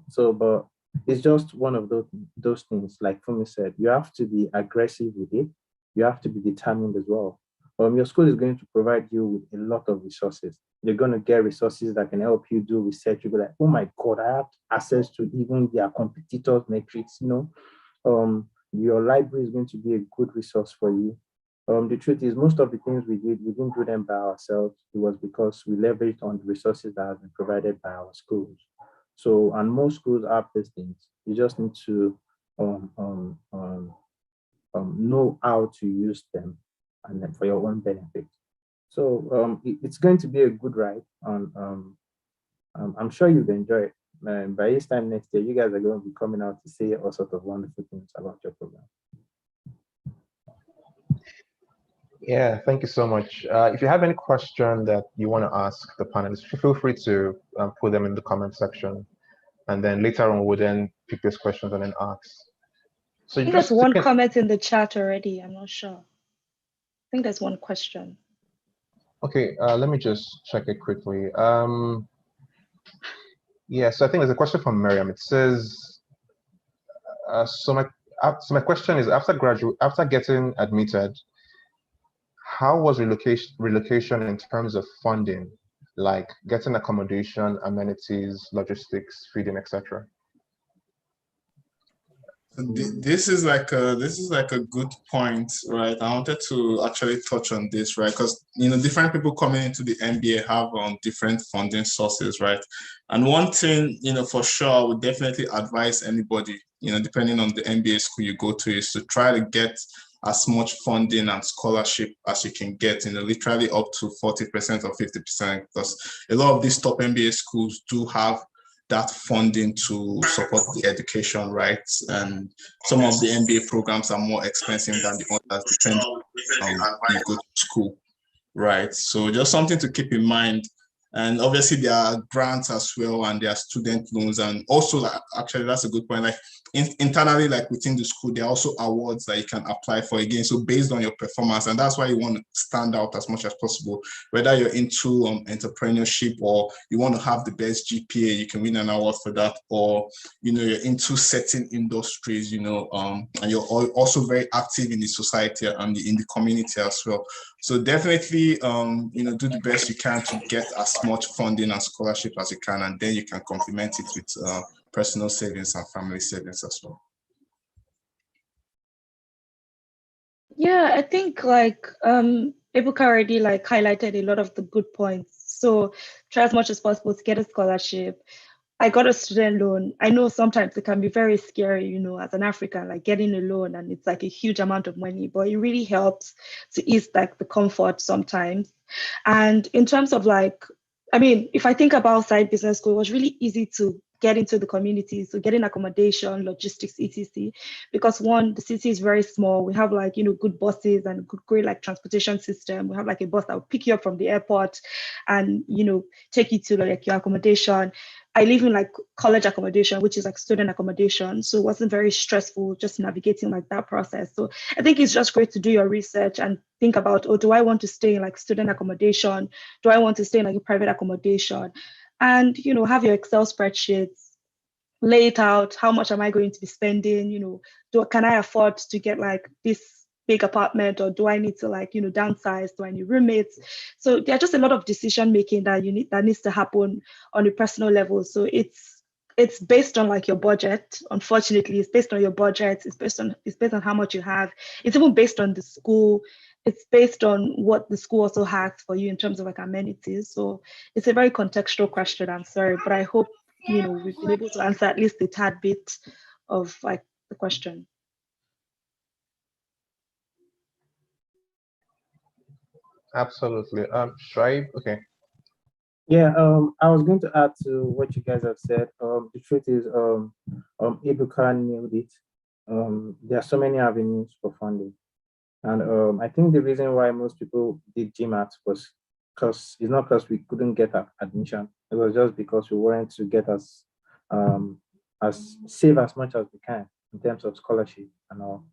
F: So, but it's just one of those things. Like Fumi said, you have to be aggressive with it. You have to be determined as well. Your school is going to provide you with a lot of resources. You're going to get resources that can help you do research. You'll be like, oh my God, I have access to even their competitors' metrics, Your library is going to be a good resource for you. The truth is, most of the things we didn't do them by ourselves. It was because we leveraged on the resources that have been provided by our schools. So, and most schools have these things. You just need to know how to use them, and then for your own benefit. So it's going to be a good ride. I'm sure you'll enjoy it. By this time next year, you guys are going to be coming out to say all sorts of wonderful things about your program.
B: Yeah, thank you so much. If you have any question that you want to ask the panelists, feel free to put them in the comment section. And then later on, we'll then pick those questions and then ask. So
D: I think there's one comment in the chat already. I'm not sure. I think there's one question.
B: Okay, let me just check it quickly. Yeah, so I think there's a question from Miriam. It says, so my question is, after getting admitted, how was relocation in terms of funding, like getting accommodation, amenities, logistics, feeding, etc.?
C: This is like a good point, right? I wanted to actually touch on this, right? Because different people coming into the MBA have different funding sources, right? And one thing, for sure, I would definitely advise anybody, depending on the MBA school you go to, is to try to get as much funding and scholarship as you can get, literally up to 40% or 50%, because a lot of these top MBA schools do have that funding to support the education, right? And some of the MBA programs are more expensive than the others, depending on you go to school, right? So just something to keep in mind. And obviously there are grants as well, and there are student loans. And also, like, actually, that's a good point. Like internally, like within the school, there are also awards that you can apply for again. So based on your performance, and that's why you want to stand out as much as possible. Whether you're into entrepreneurship, or you want to have the best GPA, you can win an award for that. Or, you know, you're into certain industries, you know, and you're also very active in the society and in the community as well. So definitely, you know, do the best you can to get as much funding and scholarship as you can, and then you can complement it with personal savings and family savings as well.
D: Yeah, I think like Ebuka already like highlighted a lot of the good points. So try as much as possible to get a scholarship. I got a student loan. I know sometimes it can be very scary, you know, as an African, like getting a loan, and it's like a huge amount of money, but it really helps to ease like the comfort sometimes. And in terms of like, I mean, if I think about side business school, it was really easy to get into the community, so getting accommodation, logistics, etc. Because one, the city is very small. We have like, you know, good buses and good, great like transportation system. We have like a bus that will pick you up from the airport and, you know, take you to like your accommodation. I live in like college accommodation, which is like student accommodation. So it wasn't very stressful just navigating like that process. So I think it's just great to do your research and think about, oh, do I want to stay in like student accommodation? Do I want to stay in like a private accommodation? And, you know, have your Excel spreadsheets, lay it out. How much am I going to be spending? You know, can I afford to get like this big apartment, or do I need to like, you know, downsize? Do I need roommates? So there are just a lot of decision making that that needs to happen on a personal level. So it's based on like your budget. Unfortunately, it's based on your budget. It's based on how much you have. It's even based on the school. It's based on what the school also has for you in terms of like amenities. So it's a very contextual question. I'm sorry, but I hope, you know, we've been able to answer at least a tad bit of like the question.
B: Absolutely. Strive. Okay.
F: Yeah, I was going to add to what you guys have said. The truth is, Ibuka nailed it. There are so many avenues for funding. And I think the reason why most people did GMAT was because it's not because we couldn't get admission. It was just because we wanted to get as save as much as we can in terms of scholarship and all.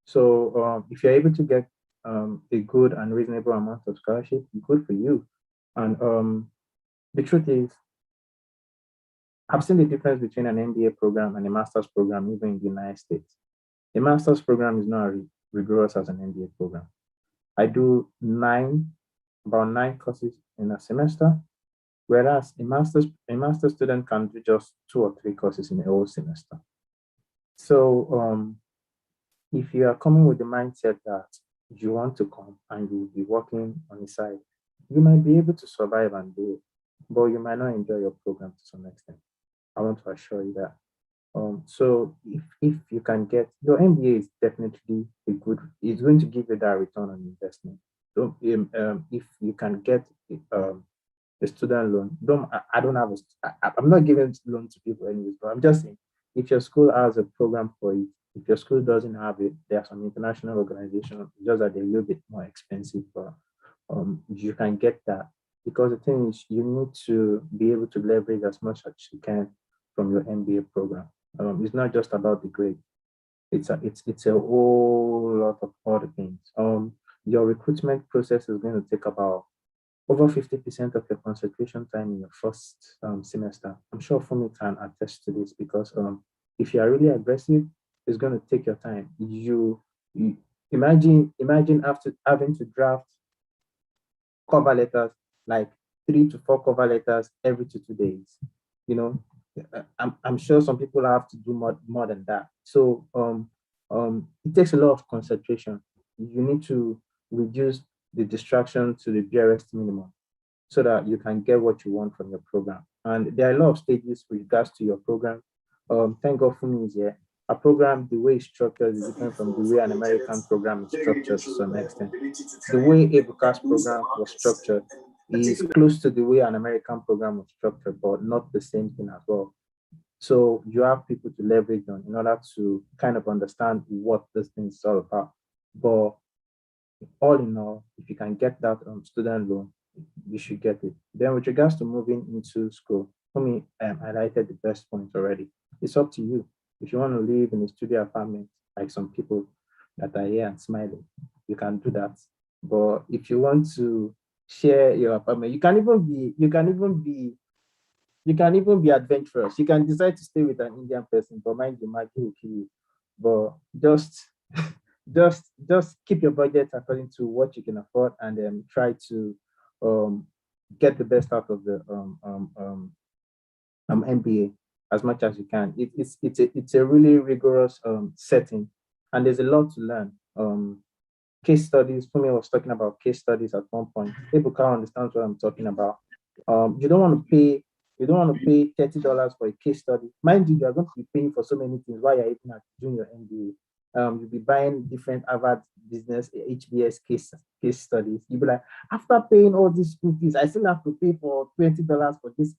F: So if you're able to get a good and reasonable amount of scholarship, good for you. And the truth is, I've seen the difference between an MBA program and a master's program, even in the United States. A master's program is not as rigorous as an MBA program. I do about nine courses in a semester, whereas a master's student can do just 2 or 3 courses in a whole semester. So if you are coming with the mindset that you want to come and you will be working on the side, you might be able to survive and do it, but you might not enjoy your program to some extent. I want to assure you that. So if you can get your MBA, is definitely it's going to give you that return on investment. So if you can get a student loan, I don't have I'm not giving loan to people anyways, but I'm just saying, if your school has a program for it, if your school doesn't have it, there are some international organizations, just that they're a little bit more expensive, but you can get that. Because the thing is, you need to be able to leverage as much as you can from your MBA program. It's not just about the grade. It's a whole lot of other things. Your recruitment process is going to take about over 50% of your concentration time in your first semester. I'm sure Fumi can attest to this, because if you are really aggressive, it's going to take your time. You imagine after having to draft cover letters, like 3 to 4 cover letters every 2 days. You know, I'm sure some people have to do more than that. So it takes a lot of concentration. You need to reduce the distraction to the barest minimum so that you can get what you want from your program. And there are a lot of stages with regards to your program. Thank God Fumi is here. A program, the way it's structured is different from the way an American program is structured to some extent. The way Ebuka's program was structured is close to the way an American program was structured, but not the same thing as well. So you have people to leverage on in order to kind of understand what this thing is all about. But all in all, if you can get that student loan, you should get it. Then with regards to moving into school, for me, I highlighted the best points already. It's up to you. If you want to live in a studio apartment, like some people that are here and smiling, you can do that. But if you want to share your apartment, you can even be adventurous. You can decide to stay with an Indian person, but mind you, Maggie will kill you. But just keep your budget according to what you can afford, and then try to um, get the best out of the MBA as much as you can. It's a really rigorous setting, and there's a lot to learn. Case studies. For me, I was talking about case studies at one point. People can't understand what I'm talking about. You don't want to pay. You don't want to pay $30 for a case study. Mind you, you are going to be paying for so many things while you're even doing your MBA. You'll be buying different Harvard business, HBS case studies. You'll be like, after paying all these school fees, I still have to pay for $20 for this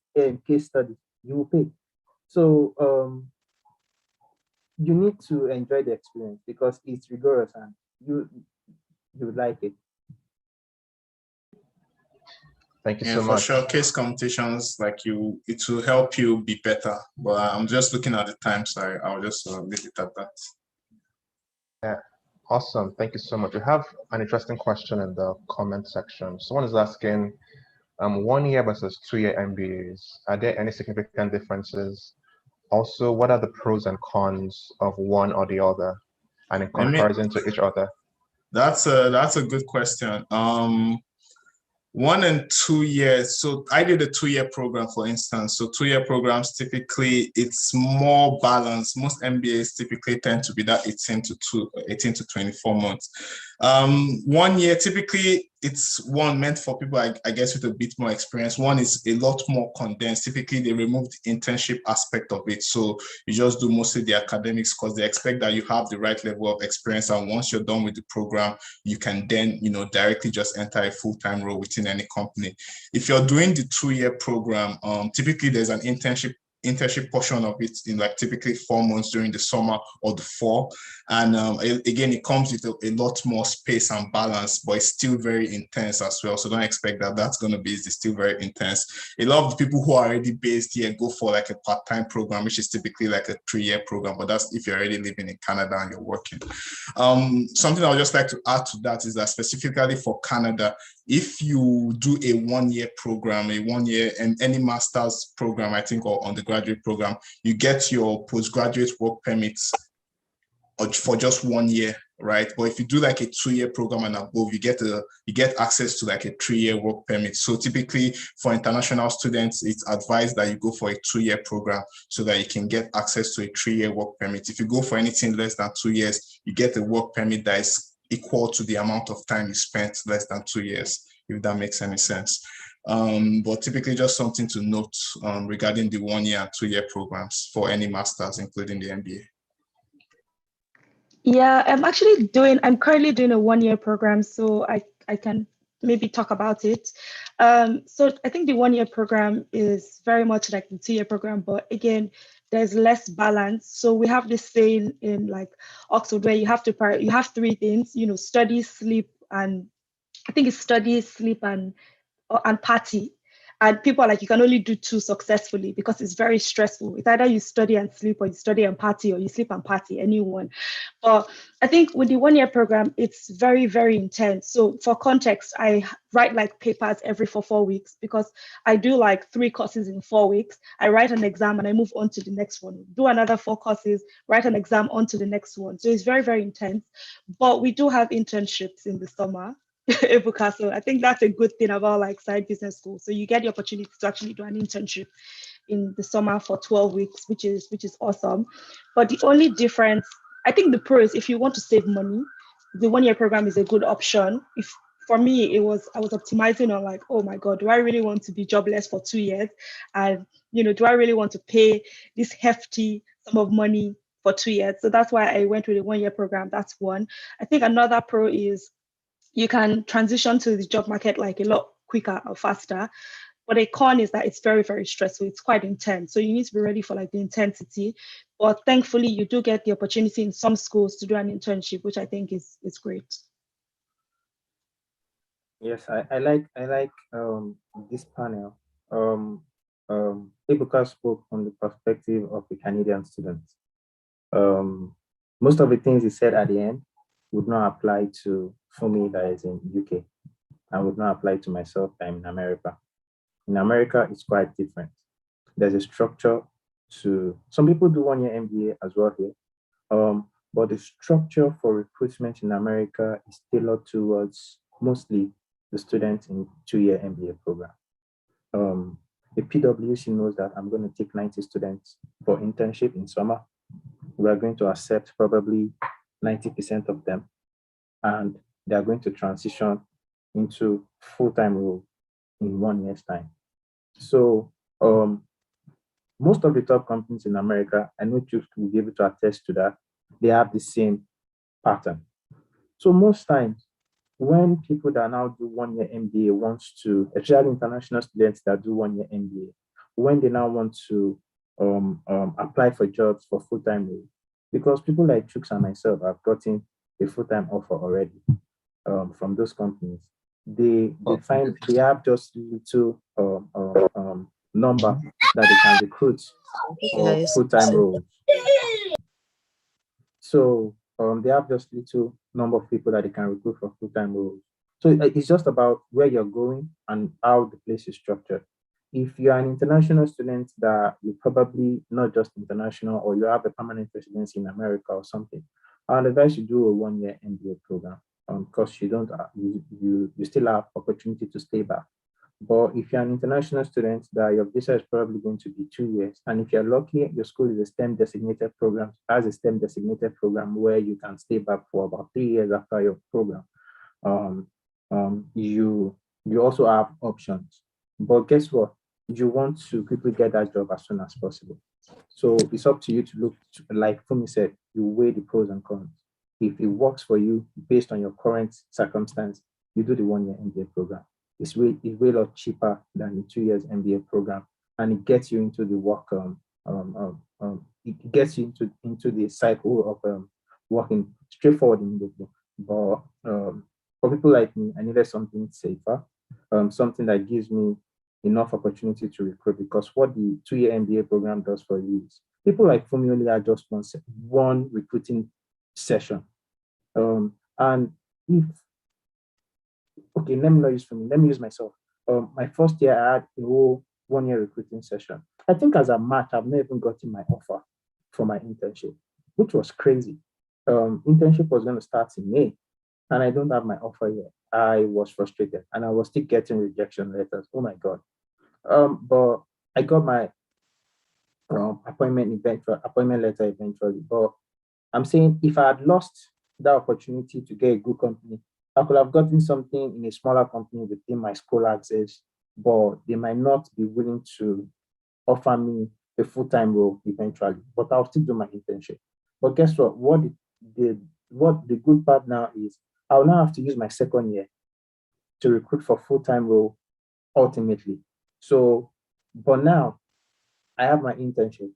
F: case study. You will pay. So you need to enjoy the experience because it's rigorous and you would like it.
B: Thank you
C: Yeah,
B: so
C: for
B: much.
C: sure. Case competitions, like you, it will help you be better. But I'm just looking at the time, so I'll just leave it at that.
B: Yeah, awesome. Thank you so much. We have an interesting question in the comment section. Someone is asking, 1 year versus 2 year MBAs, are there any significant differences? Also, what are the pros and cons of one or the other, and in comparison to each other?
C: That's a good question. 1 and 2 years. So I did a 2 year program, for instance. So 2 year programs, typically it's more balanced. Most MBAs typically tend to be that 18 to 24 months. 1 year, typically it's one meant for people, I guess, with a bit more experience. One is a lot more condensed. Typically they remove the internship aspect of it. So you just do mostly the academics because they expect that you have the right level of experience. And once you're done with the program, you can then, directly just enter a full-time role within any company. If you're doing the 2 year program, typically there's an internship portion of it in like typically 4 months during the summer or the fall. And again, it comes with a lot more space and balance, but it's still very intense as well. So don't expect that that's going to be still very intense. A lot of the people who are already based here go for like a part-time program, which is typically like a 3 year program, but that's if you're already living in Canada and you're working. Something I would just like to add to that is that specifically for Canada, if you do a 1 year program, a 1 year and any master's program, I think, or undergraduate program, you get your postgraduate work permits for just 1 year, right? But if you do like a 2 year program and above, you get access to like a 3 year work permit. So typically for international students, it's advised that you go for a 2 year program so that you can get access to a 3 year work permit. If you go for anything less than 2 years, you get a work permit that is equal to the amount of time you spent less than 2 years, if that makes any sense. But typically just something to note regarding the 1 year and 2 year programs for any masters, including the MBA.
D: Yeah, I'm currently doing a 1 year program, so I can maybe talk about it. So I think the 1 year program is very much like the 2 year program, but again, there's less balance. So we have this saying in like Oxford where you have 3 things, study, sleep, and I think it's study, sleep, and party. And people are like, you can only do 2 successfully because it's very stressful. It's either you study and sleep, or you study and party, or you sleep and party, anyone. But I think with the 1 year program, it's very, very intense. So for context, I write like papers every 4 weeks because I do like 3 courses in 4 weeks. I write an exam and I move on to the next one. Do another 4 courses, write an exam on to the next one. So it's very, very intense. But we do have internships in the summer. Ebuka, so I think that's a good thing about like side business school. So you get the opportunity to actually do an internship in the summer for 12 weeks, which is awesome. But the only difference, I think the pro is if you want to save money, the 1 year program is a good option. If for me, I was optimizing on like, oh my God, do I really want to be jobless for 2 years? And do I really want to pay this hefty sum of money for 2 years? So that's why I went with a 1 year program. That's one. I think another pro is you can transition to the job market like a lot quicker or faster. But a con is that it's very, very stressful. It's quite intense. So you need to be ready for like the intensity. But thankfully, you do get the opportunity in some schools to do an internship, which I think is great.
F: Yes, I like this panel. Ebuka spoke from the perspective of a Canadian student. Um, Most of the things he said at the end would not apply to Fumi that is in UK, and would not apply to myself that I'm in America. In America, it's quite different. There's a structure to some people do 1 year MBA as well here. But the structure for recruitment in America is tailored towards mostly the students in 2 year MBA program. The PwC knows that I'm going to take 90 students for internship in summer. We are going to accept probably 90% of them, and they are going to transition into full-time role in 1 year's time. So most of the top companies in America, I know you will be able to attest to that, they have the same pattern. So most times, when people that now do 1 year MBA wants to, especially international students that do 1 year MBA, when they now want to apply for jobs for full-time role, because people like Chooks and myself have gotten a full-time offer already from those companies, they find they have just little number that they can recruit for full-time roles. So they have just little number of people that they can recruit for full-time roles. So it's just about where you're going and how the place is structured. If you're an international student that you're probably not just international or you have a permanent residency in America or something, I'd advise you do a 1 year MBA program because you don't you still have opportunity to stay back. But if you're an international student, that your visa is probably going to be 2 years. And if you're lucky, your school is a STEM designated program, has a STEM designated program where you can stay back for about 3 years after your program. You also have options. But guess what? You want to quickly get that job as soon as possible. So it's up to you to look, like Fumi said, you weigh the pros and cons. If it works for you based on your current circumstance, you do the 1 year MBA program. It's way a lot cheaper than the 2 years MBA program, and it gets you into the work. It gets you into the cycle of working straightforward immediately. But for people like me, I needed something safer, something that gives me enough opportunity to recruit. Because what the 2 year MBA program does for you is people like Fumi only are just one recruiting session, and if okay, let me not use for me. Let me use myself. My first year, I had a whole 1 year recruiting session. I think as a match, I've not even gotten my offer for my internship, which was crazy. Internship was going to start in May, and I don't have my offer yet. I was frustrated, and I was still getting rejection letters. Oh my god! But I got my appointment letter eventually. But I'm saying if I had lost that opportunity to get a good company, I could have gotten something in a smaller company within my school access, but they might not be willing to offer me a full-time role eventually, but I'll still do my internship. But guess what? What the good part now is I'll now have to use my second year to recruit for full-time role ultimately. So, but now I have my internship.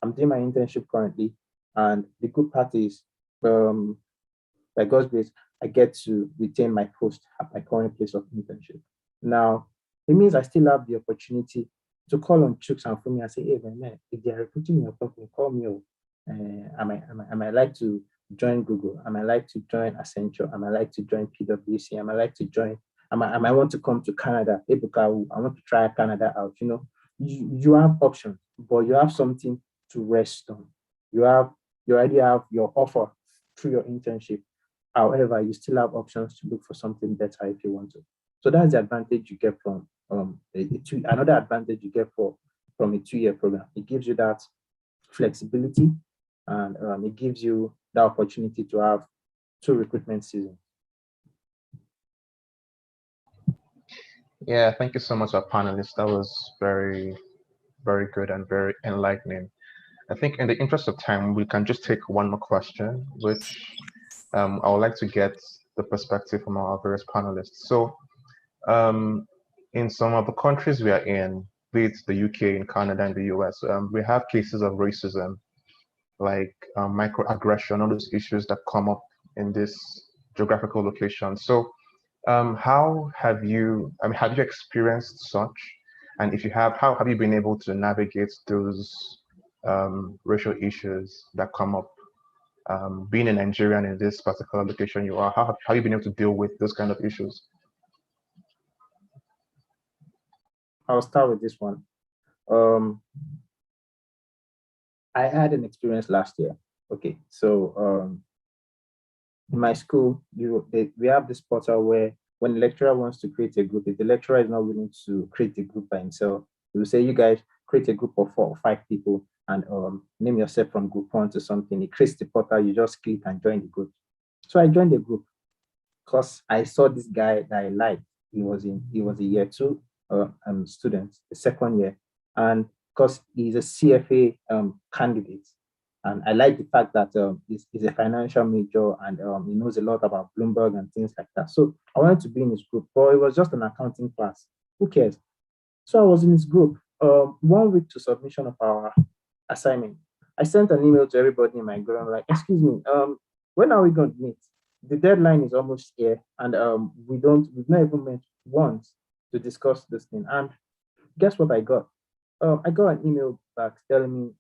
F: I'm doing my internship currently, and the good part is by God's grace, I get to retain my post at my current place of internship. Now, it means I still have the opportunity to call on Chooks and Fumi and say, hey, man, if they're recruiting your company, call me. I might like to join Google. I might like to join Accenture. I might like to join PwC. I might like to join. I might want to come to Canada. I want to try Canada out. You know, you have options, but you have something to rest on. You already have your offer through your internship. However, you still have options to look for something better if you want to. So that's the advantage you get from another advantage you get from a 2 year program. It gives you that flexibility, and it gives you the opportunity to have 2 recruitment seasons.
B: Yeah, thank you so much, our panelists. That was very, very good and very enlightening. I think in the interest of time, we can just take one more question, which I would like to get the perspective from our various panelists. So in some of the countries we are in, be it the UK, in Canada, and the US, we have cases of racism, like microaggression, all those issues that come up in this geographical location. So How have you, I mean, have you experienced such? And if you have, how have you been able to navigate those racial issues that come up? Being a Nigerian in this particular location you are, how have you been able to deal with those kind of issues?
F: I'll start with this one. I had an experience last year. Okay, so in my school, we have this portal where when the lecturer wants to create a group, if the lecturer is not willing to create a group by himself, he will say, you guys create a group of 4 or 5 people and name yourself from group 1 to something. He creates the portal, you just click and join the group. So I joined the group because I saw this guy that I liked. He was a year 2 student, the second year, and because he's a CFA candidate. And I like the fact that he's a financial major and he knows a lot about Bloomberg and things like that. So I wanted to be in his group, but it was just an accounting class. Who cares? So I was in his group. 1 week to submission of our assignment, I sent an email to everybody in my group. I'm like, excuse me, when are we going to meet? The deadline is almost here, and we've not even met once to discuss this thing. And guess what I got? I got an email back telling me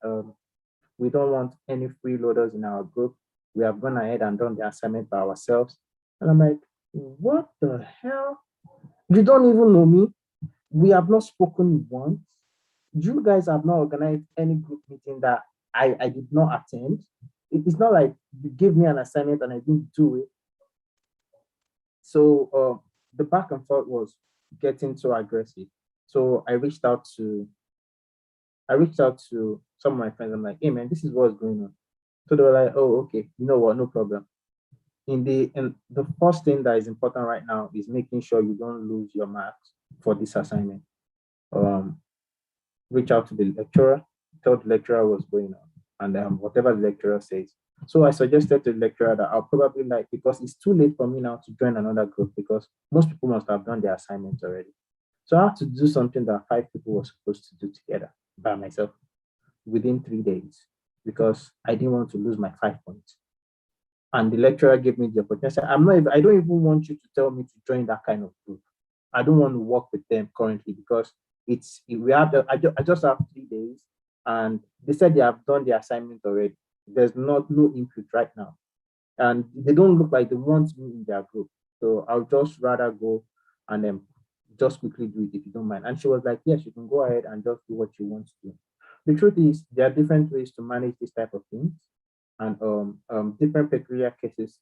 F: we don't want any freeloaders in our group. We have gone ahead and done the assignment by ourselves. And I'm like, what the hell? You don't even know me. We have not spoken once. You guys have not organized any group meeting that I did not attend. It's not like you gave me an assignment and I didn't do it. So the back and forth was getting so aggressive. So I reached out to some of my friends. I'm like, hey man, this is what's going on. So they were like, oh, okay, you know what, no problem. And the first thing that is important right now is making sure you don't lose your marks for this assignment. Reach out to the lecturer, tell the lecturer what's going on, and whatever the lecturer says. So I suggested to the lecturer that I'll probably because it's too late for me now to join another group because most people must have done their assignments already. So I had to do something that 5 people were supposed to do together by myself within 3 days because I didn't want to lose my 5 points. And the lecturer gave me the opportunity. I said, I don't even want you to tell me to join that kind of group. I don't want to work with them currently because I just have 3 days and they said they have done the assignment already. There's no input right now. And they don't look like they want me in their group. So I'll just rather go and then just quickly do it if you don't mind. And she was like, yes, you can go ahead and just do what you want to do. The truth is there are different ways to manage this type of things and different peculiar cases.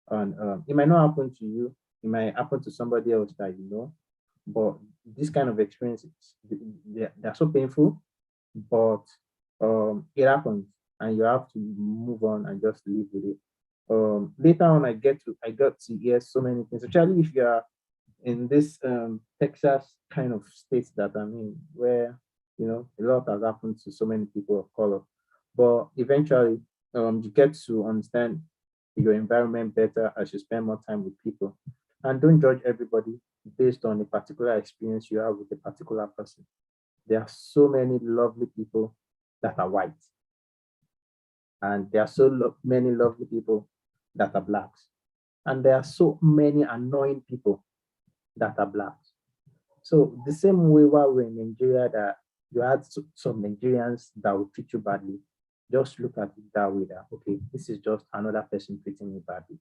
F: And it might not happen to you. It might happen to somebody else that you know. But this kind of experiences, they're so painful, but it happens and you have to move on and just live with it. Later on, I got to hear so many things, especially if you are in this Texas kind of state that I'm in, where a lot has happened to so many people of color. But eventually, you get to understand your environment better as you spend more time with people. And don't judge everybody based on a particular experience you have with a particular person. There are so many lovely people that are white. And there are so many lovely people that are blacks. And there are so many annoying people that are blacks. So the same way while we're in Nigeria that you had some Nigerians that will treat you badly, just look at it that way that, okay, this is just another person treating me badly.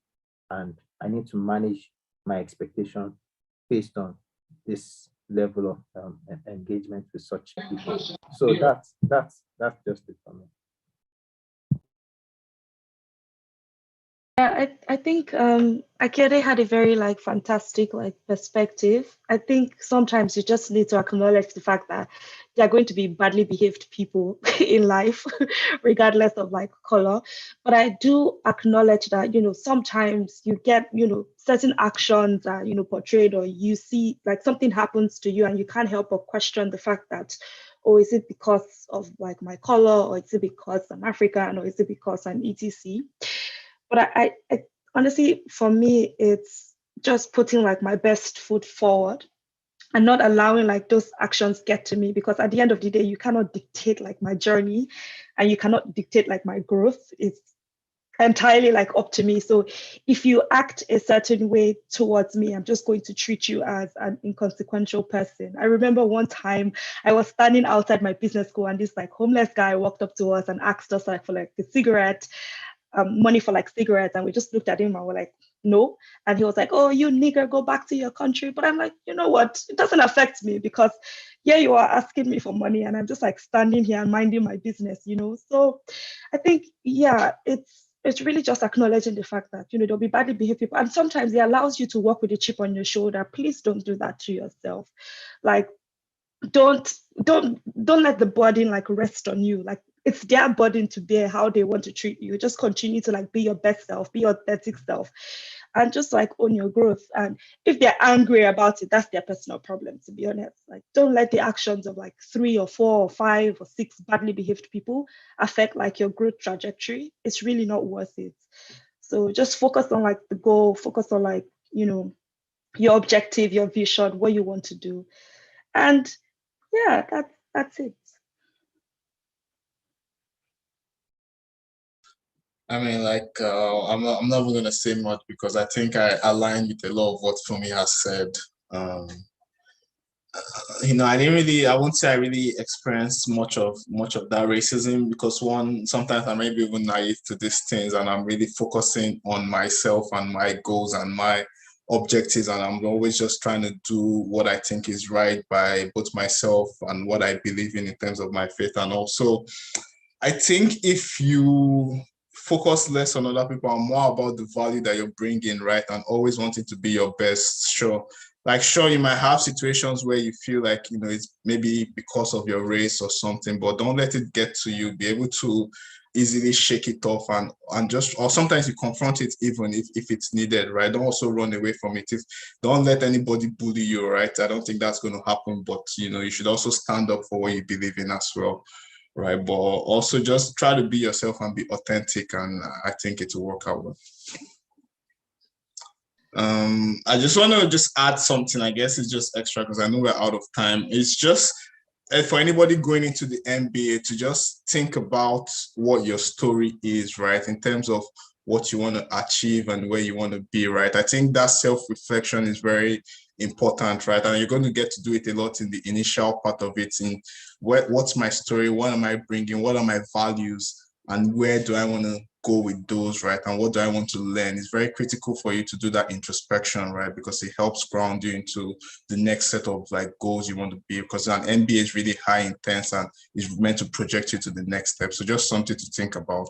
F: And I need to manage my expectation based on this level of engagement with such people. So that's just it for me.
D: Yeah, I think Akede had a very fantastic perspective. I think sometimes you just need to acknowledge the fact that there are going to be badly behaved people in life, regardless of color. But I do acknowledge that sometimes you get certain actions that portrayed, or you see something happens to you and you can't help but question the fact that, oh, is it because of my color, or is it because I'm African, or is it because I'm etc. But I honestly, for me, it's just putting my best foot forward and not allowing those actions get to me, because at the end of the day, you cannot dictate my journey and you cannot dictate my growth. entirely like up to me. So if you act a certain way towards me, I'm just going to treat you as an inconsequential person. I remember one time I was standing outside my business school, and this like homeless guy walked up to us and asked us like for like a cigarette, money for like cigarettes, and we just looked at him and we're like, no. And he was like, oh, you nigger, go back to your country. But I'm like, you know what? It doesn't affect me, because yeah, you are asking me for money and I'm just like standing here and minding my business, you know? So I think, yeah, it's really just acknowledging the fact that, you know, there'll be badly behaved people. And sometimes it allows you to walk with a chip on your shoulder. Please don't do that to yourself. Like, don't let the burden like rest on you. Like, it's their burden to bear how they want to treat you. Just continue to like be your best self, be your authentic self, and just like own your growth. And if they're angry about it, that's their personal problem, to be honest. Like, don't let the actions of like 3 or 4 or 5 or 6 badly behaved people affect like your growth trajectory. It's really not worth it. So just focus on like the goal, focus on like, you know, your objective, your vision, what you want to do. And yeah, that's it.
C: I mean, like, I'm not even gonna say much because I think I align with a lot of what Fumi has said. You know, I won't say I really experienced much of that racism, because one, sometimes I may be even naive to these things, and I'm really focusing on myself and my goals and my objectives, and I'm always just trying to do what I think is right by both myself and what I believe in terms of my faith. And also, I think if you focus less on other people and more about the value that you're bringing, right, and always wanting to be your best, sure, you might have situations where you feel like, you know, it's maybe because of your race or something, but don't let it get to you. Be able to easily shake it off and just, or sometimes you confront it even if it's needed, right? Don't also run away from it. Don't let anybody bully you, right? I don't think that's going to happen, but, you know, you should also stand up for what you believe in as well, right? But also just try to be yourself and be authentic, and I think it will work out well. I just want to just add something. I guess it's just extra because I know we're out of time. It's just for anybody going into the MBA to just think about what your story is, right? In terms of what you want to achieve and where you want to be, right? I think that self-reflection is very important, right? And you're going to get to do it a lot in the initial part of it, in what's my story, what am I bringing, what are my values, and where do I want to go with those, right? And what do I want to learn? It's very critical for you to do that introspection, right? Because it helps ground you into the next set of like goals you want to be, because an MBA is really high intense and is meant to project you to the next step. So just something to think about.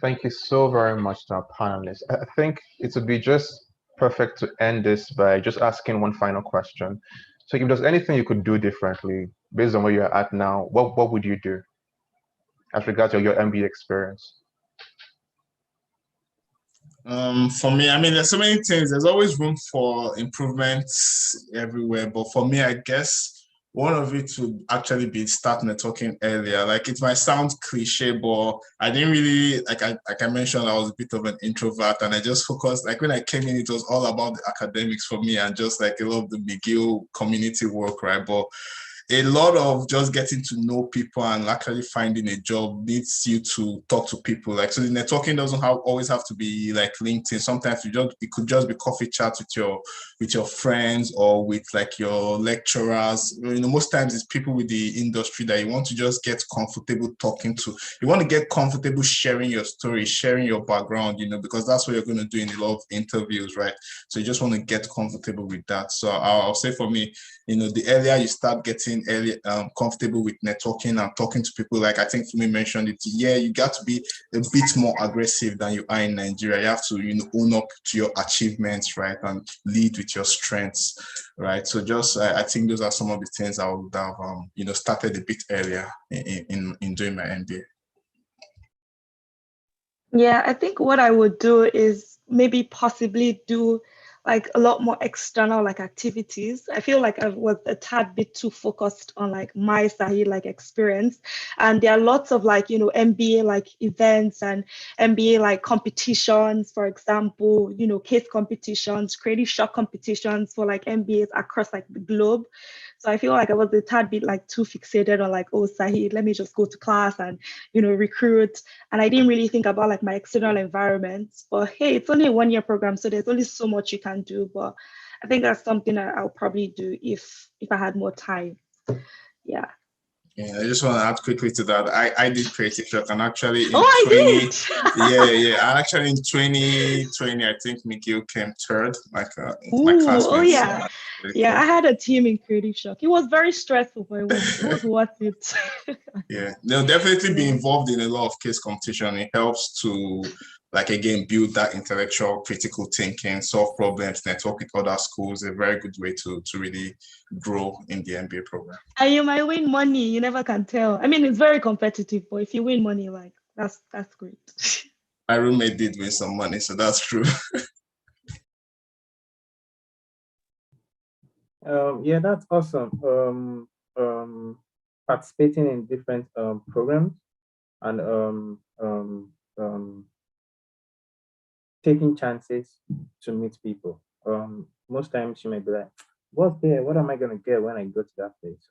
B: Thank you so very much to our panelists. I think it would be just perfect to end this by just asking one final question. So if there's anything you could do differently based on where you're at now, what would you do as regards to your MBA experience?
C: For me, I mean, there's so many things. There's always room for improvements everywhere. But for me, I guess one of it would actually be start networking earlier. Like, it might sound cliche, but I didn't really, like I mentioned, I was a bit of an introvert, and I just focused, like when I came in, it was all about the academics for me and just like a lot of the McGill community work, right? But a lot of just getting to know people and actually finding a job needs you to talk to people. Like, so the networking doesn't always have to be like LinkedIn. Sometimes it could just be coffee chats with your friends or with like your lecturers. You know, most times it's people with the industry that you want to just get comfortable talking to. You want to get comfortable sharing your story, sharing your background, you know, because that's what you're going to do in a lot of interviews, right? So you just want to get comfortable with that. So I'll say for me, you know, the earlier you start getting comfortable with networking and talking to people, like I think Fumi mentioned it, yeah, you got to be a bit more aggressive than you are in Nigeria. You have to, you know, own up to your achievements, right, and lead with your strengths, right? So just, I think those are some of the things I would have, you know, started a bit earlier in doing my MBA.
D: Yeah, I think what I would do is maybe possibly do like a lot more external like activities. I feel like I was a tad bit too focused on like my Sahid like experience. And there are lots of like, MBA like events and MBA like competitions, for example, case competitions, creative shop competitions for like MBAs across like the globe. So I feel like I was a tad bit like too fixated on like, oh, Sahid, let me just go to class and, recruit. And I didn't really think about like my external environment. But hey, it's only a 1-year program, so there's only so much you can do. But I think that's something that I'll probably do if I had more time. Yeah.
C: Yeah, I just want to add quickly to that. I did creative shop, and actually in
D: I
C: 20,
D: did.
C: and actually in 2020, I think Mikhail came third, like my
D: Ooh,
C: classmates.
D: oh yeah.
C: Really
D: Yeah,
C: cool.
D: I had a team in Creative Shock. It was very stressful, but it was worth it.
C: Yeah, they'll definitely be involved in a lot of case competition. It helps to, like, again, build that intellectual critical thinking, solve problems, network with other schools. A very good way to really grow in the MBA program.
D: And you might win money. You never can tell. I mean, it's very competitive, but if you win money, like that's great.
C: My roommate did win some money, so that's true.
F: Yeah, that's awesome. Participating in different programs and taking chances to meet people. Most times you might be like, "What's there? What am I gonna get when I go to that place?"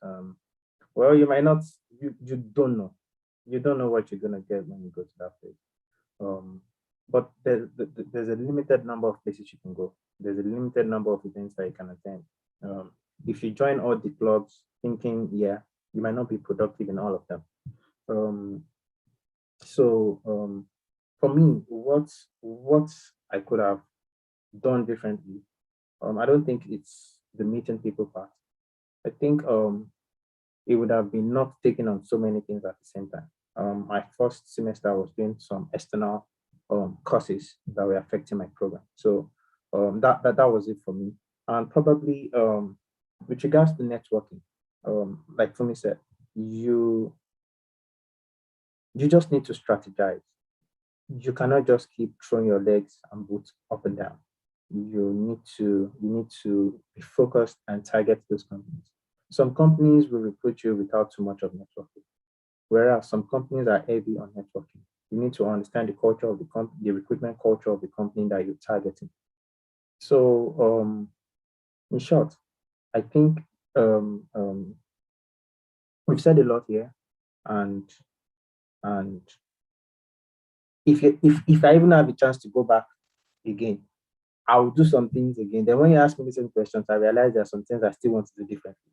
F: Well, you might not. You don't know. You don't know what you're gonna get when you go to that place. But there's a limited number of places you can go. There's a limited number of events that you can attend. If you join all the clubs thinking, yeah, you might not be productive in all of them. So for me, what I could have done differently, I don't think it's the meeting people part. I think it would have been not taking on so many things at the same time. My first semester I was doing some external courses that were affecting my program. So that was it for me. And probably with regards to networking, like Fumi said, you just need to strategize. You cannot just keep throwing your legs and boots up and down. You need to be focused and target those companies. Some companies will recruit you without too much of networking, whereas some companies are heavy on networking. You need to understand the culture of the company, the recruitment culture of the company that you're targeting. So, in short, I think we've said a lot here, and and if I even have a chance to go back again, I will do some things again. Then when you ask me the same questions, I realize there are some things I still want to do differently.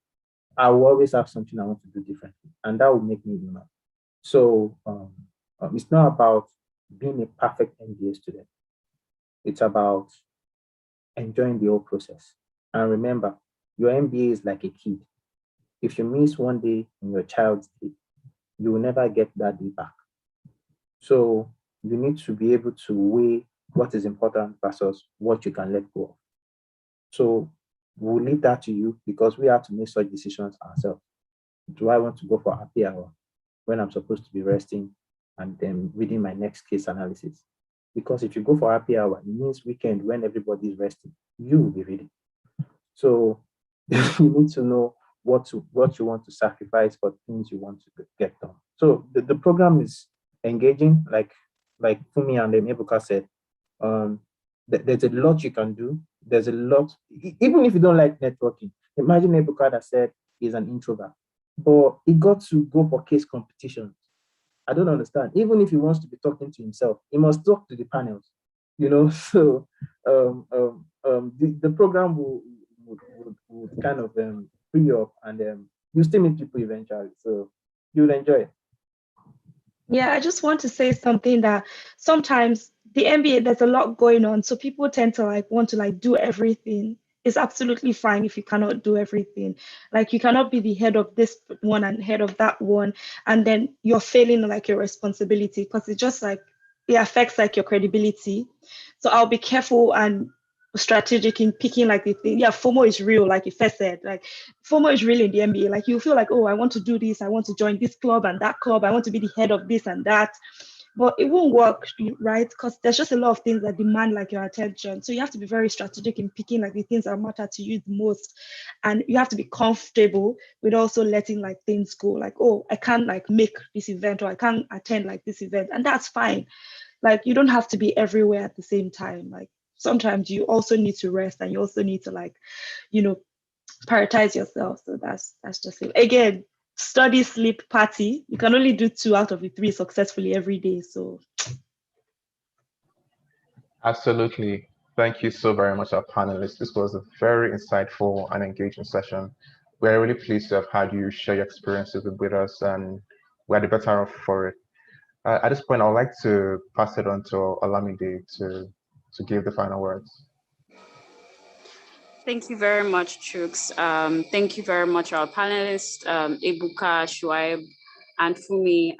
F: I will always have something I want to do differently, and that will make me human. So it's not about being a perfect MBA student. It's about enjoying the whole process. And remember, your MBA is like a kid. If you miss one day in your child's day, you will never get that day back. So you need to be able to weigh what is important versus what you can let go of. So we'll leave that to you because we have to make such decisions ourselves. Do I want to go for happy hour when I'm supposed to be resting and then reading my next case analysis? Because if you go for happy hour, it means weekend when everybody is resting, you will be reading. So you need to know what you want to sacrifice for things you want to get done. So the program is engaging, like Fumi and Ebuka said. There's a lot you can do. There's a lot, even if you don't like networking. Imagine Ebuka that said he's an introvert, but he got to go for case competitions. I don't understand. Even if he wants to be talking to himself, he must talk to the panels, So the program will kind of free you up, and you still meet people eventually. So you'll enjoy it.
D: Yeah, I just want to say something that sometimes the MBA, there's a lot going on. So people tend to like want to like do everything. It's absolutely fine if you cannot do everything. Like you cannot be the head of this one and head of that one, and then you're failing like your responsibility because it's just like it affects like your credibility. So I'll be careful and strategic in picking like the thing. Yeah, FOMO is real, like you first said. Like FOMO is real in the MBA. Like you feel like, oh, I want to do this, I want to join this club and that club, I want to be the head of this and that. but it won't work, right? Because there's just a lot of things that demand like your attention. So you have to be very strategic in picking like the things that matter to you the most. And you have to be comfortable with also letting like things go. Like, oh, I can't like make this event, or I can't attend like this event. And that's fine. Like, you don't have to be everywhere at the same time. Like, sometimes you also need to rest, and you also need to like, prioritize yourself. So that's just it. Again, study, sleep, party. You can only do 2 out of the 3 successfully every day. So
B: Absolutely. Thank you so very much, our panelists. This was a very insightful and engaging session. We're really pleased to have had you share your experiences with us, and we're the better off for it. At this point, I would like to pass it on to Olamide to give the final words.
G: Thank you very much, Chooks. Thank you very much, our panelists, Ebuka, Shuaib, and Fumi.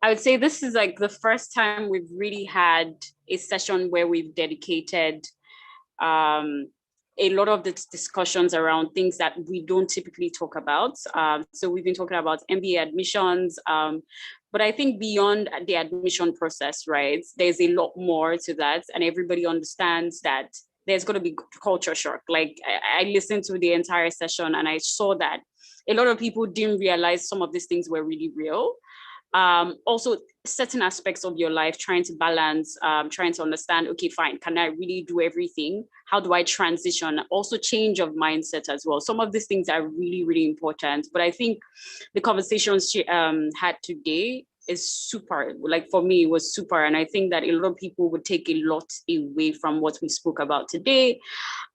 G: I would say this is like the first time we've really had a session where we've dedicated a lot of the discussions around things that we don't typically talk about. So we've been talking about MBA admissions, but I think beyond the admission process, right, there's a lot more to that, and everybody understands that there's going to be culture shock. Like I listened to the entire session and I saw that a lot of people didn't realize some of these things were really real. Also certain aspects of your life, trying to balance, trying to understand, okay, fine, can I really do everything? How do I transition? Also change of mindset as well. Some of these things are really, really important. But I think the conversations she had today is super, like for me, it was super. And I think that a lot of people would take a lot away from what we spoke about today.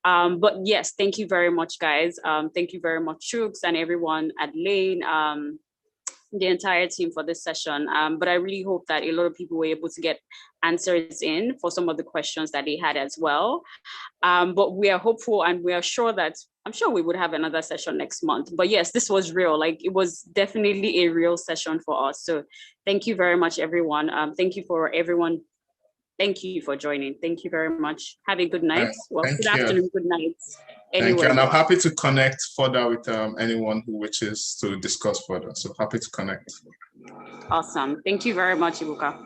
G: But yes, thank you very much, guys. Thank you very much, Chooks, and everyone at Lane. The entire team for this session. But I really hope that a lot of people were able to get answers in for some of the questions that they had as well. But we are hopeful, and we are sure that, I'm sure we would have another session next month. But yes, this was real. Like it was definitely a real session for us. So thank you very much, everyone. Thank you for everyone. Thank you for joining. Thank you very much. Have a good night. Well, good afternoon, good night.
C: Thank you. And I'm happy to connect further with anyone who wishes to discuss further. So happy to connect.
G: Awesome. Thank you very much, Ibuka.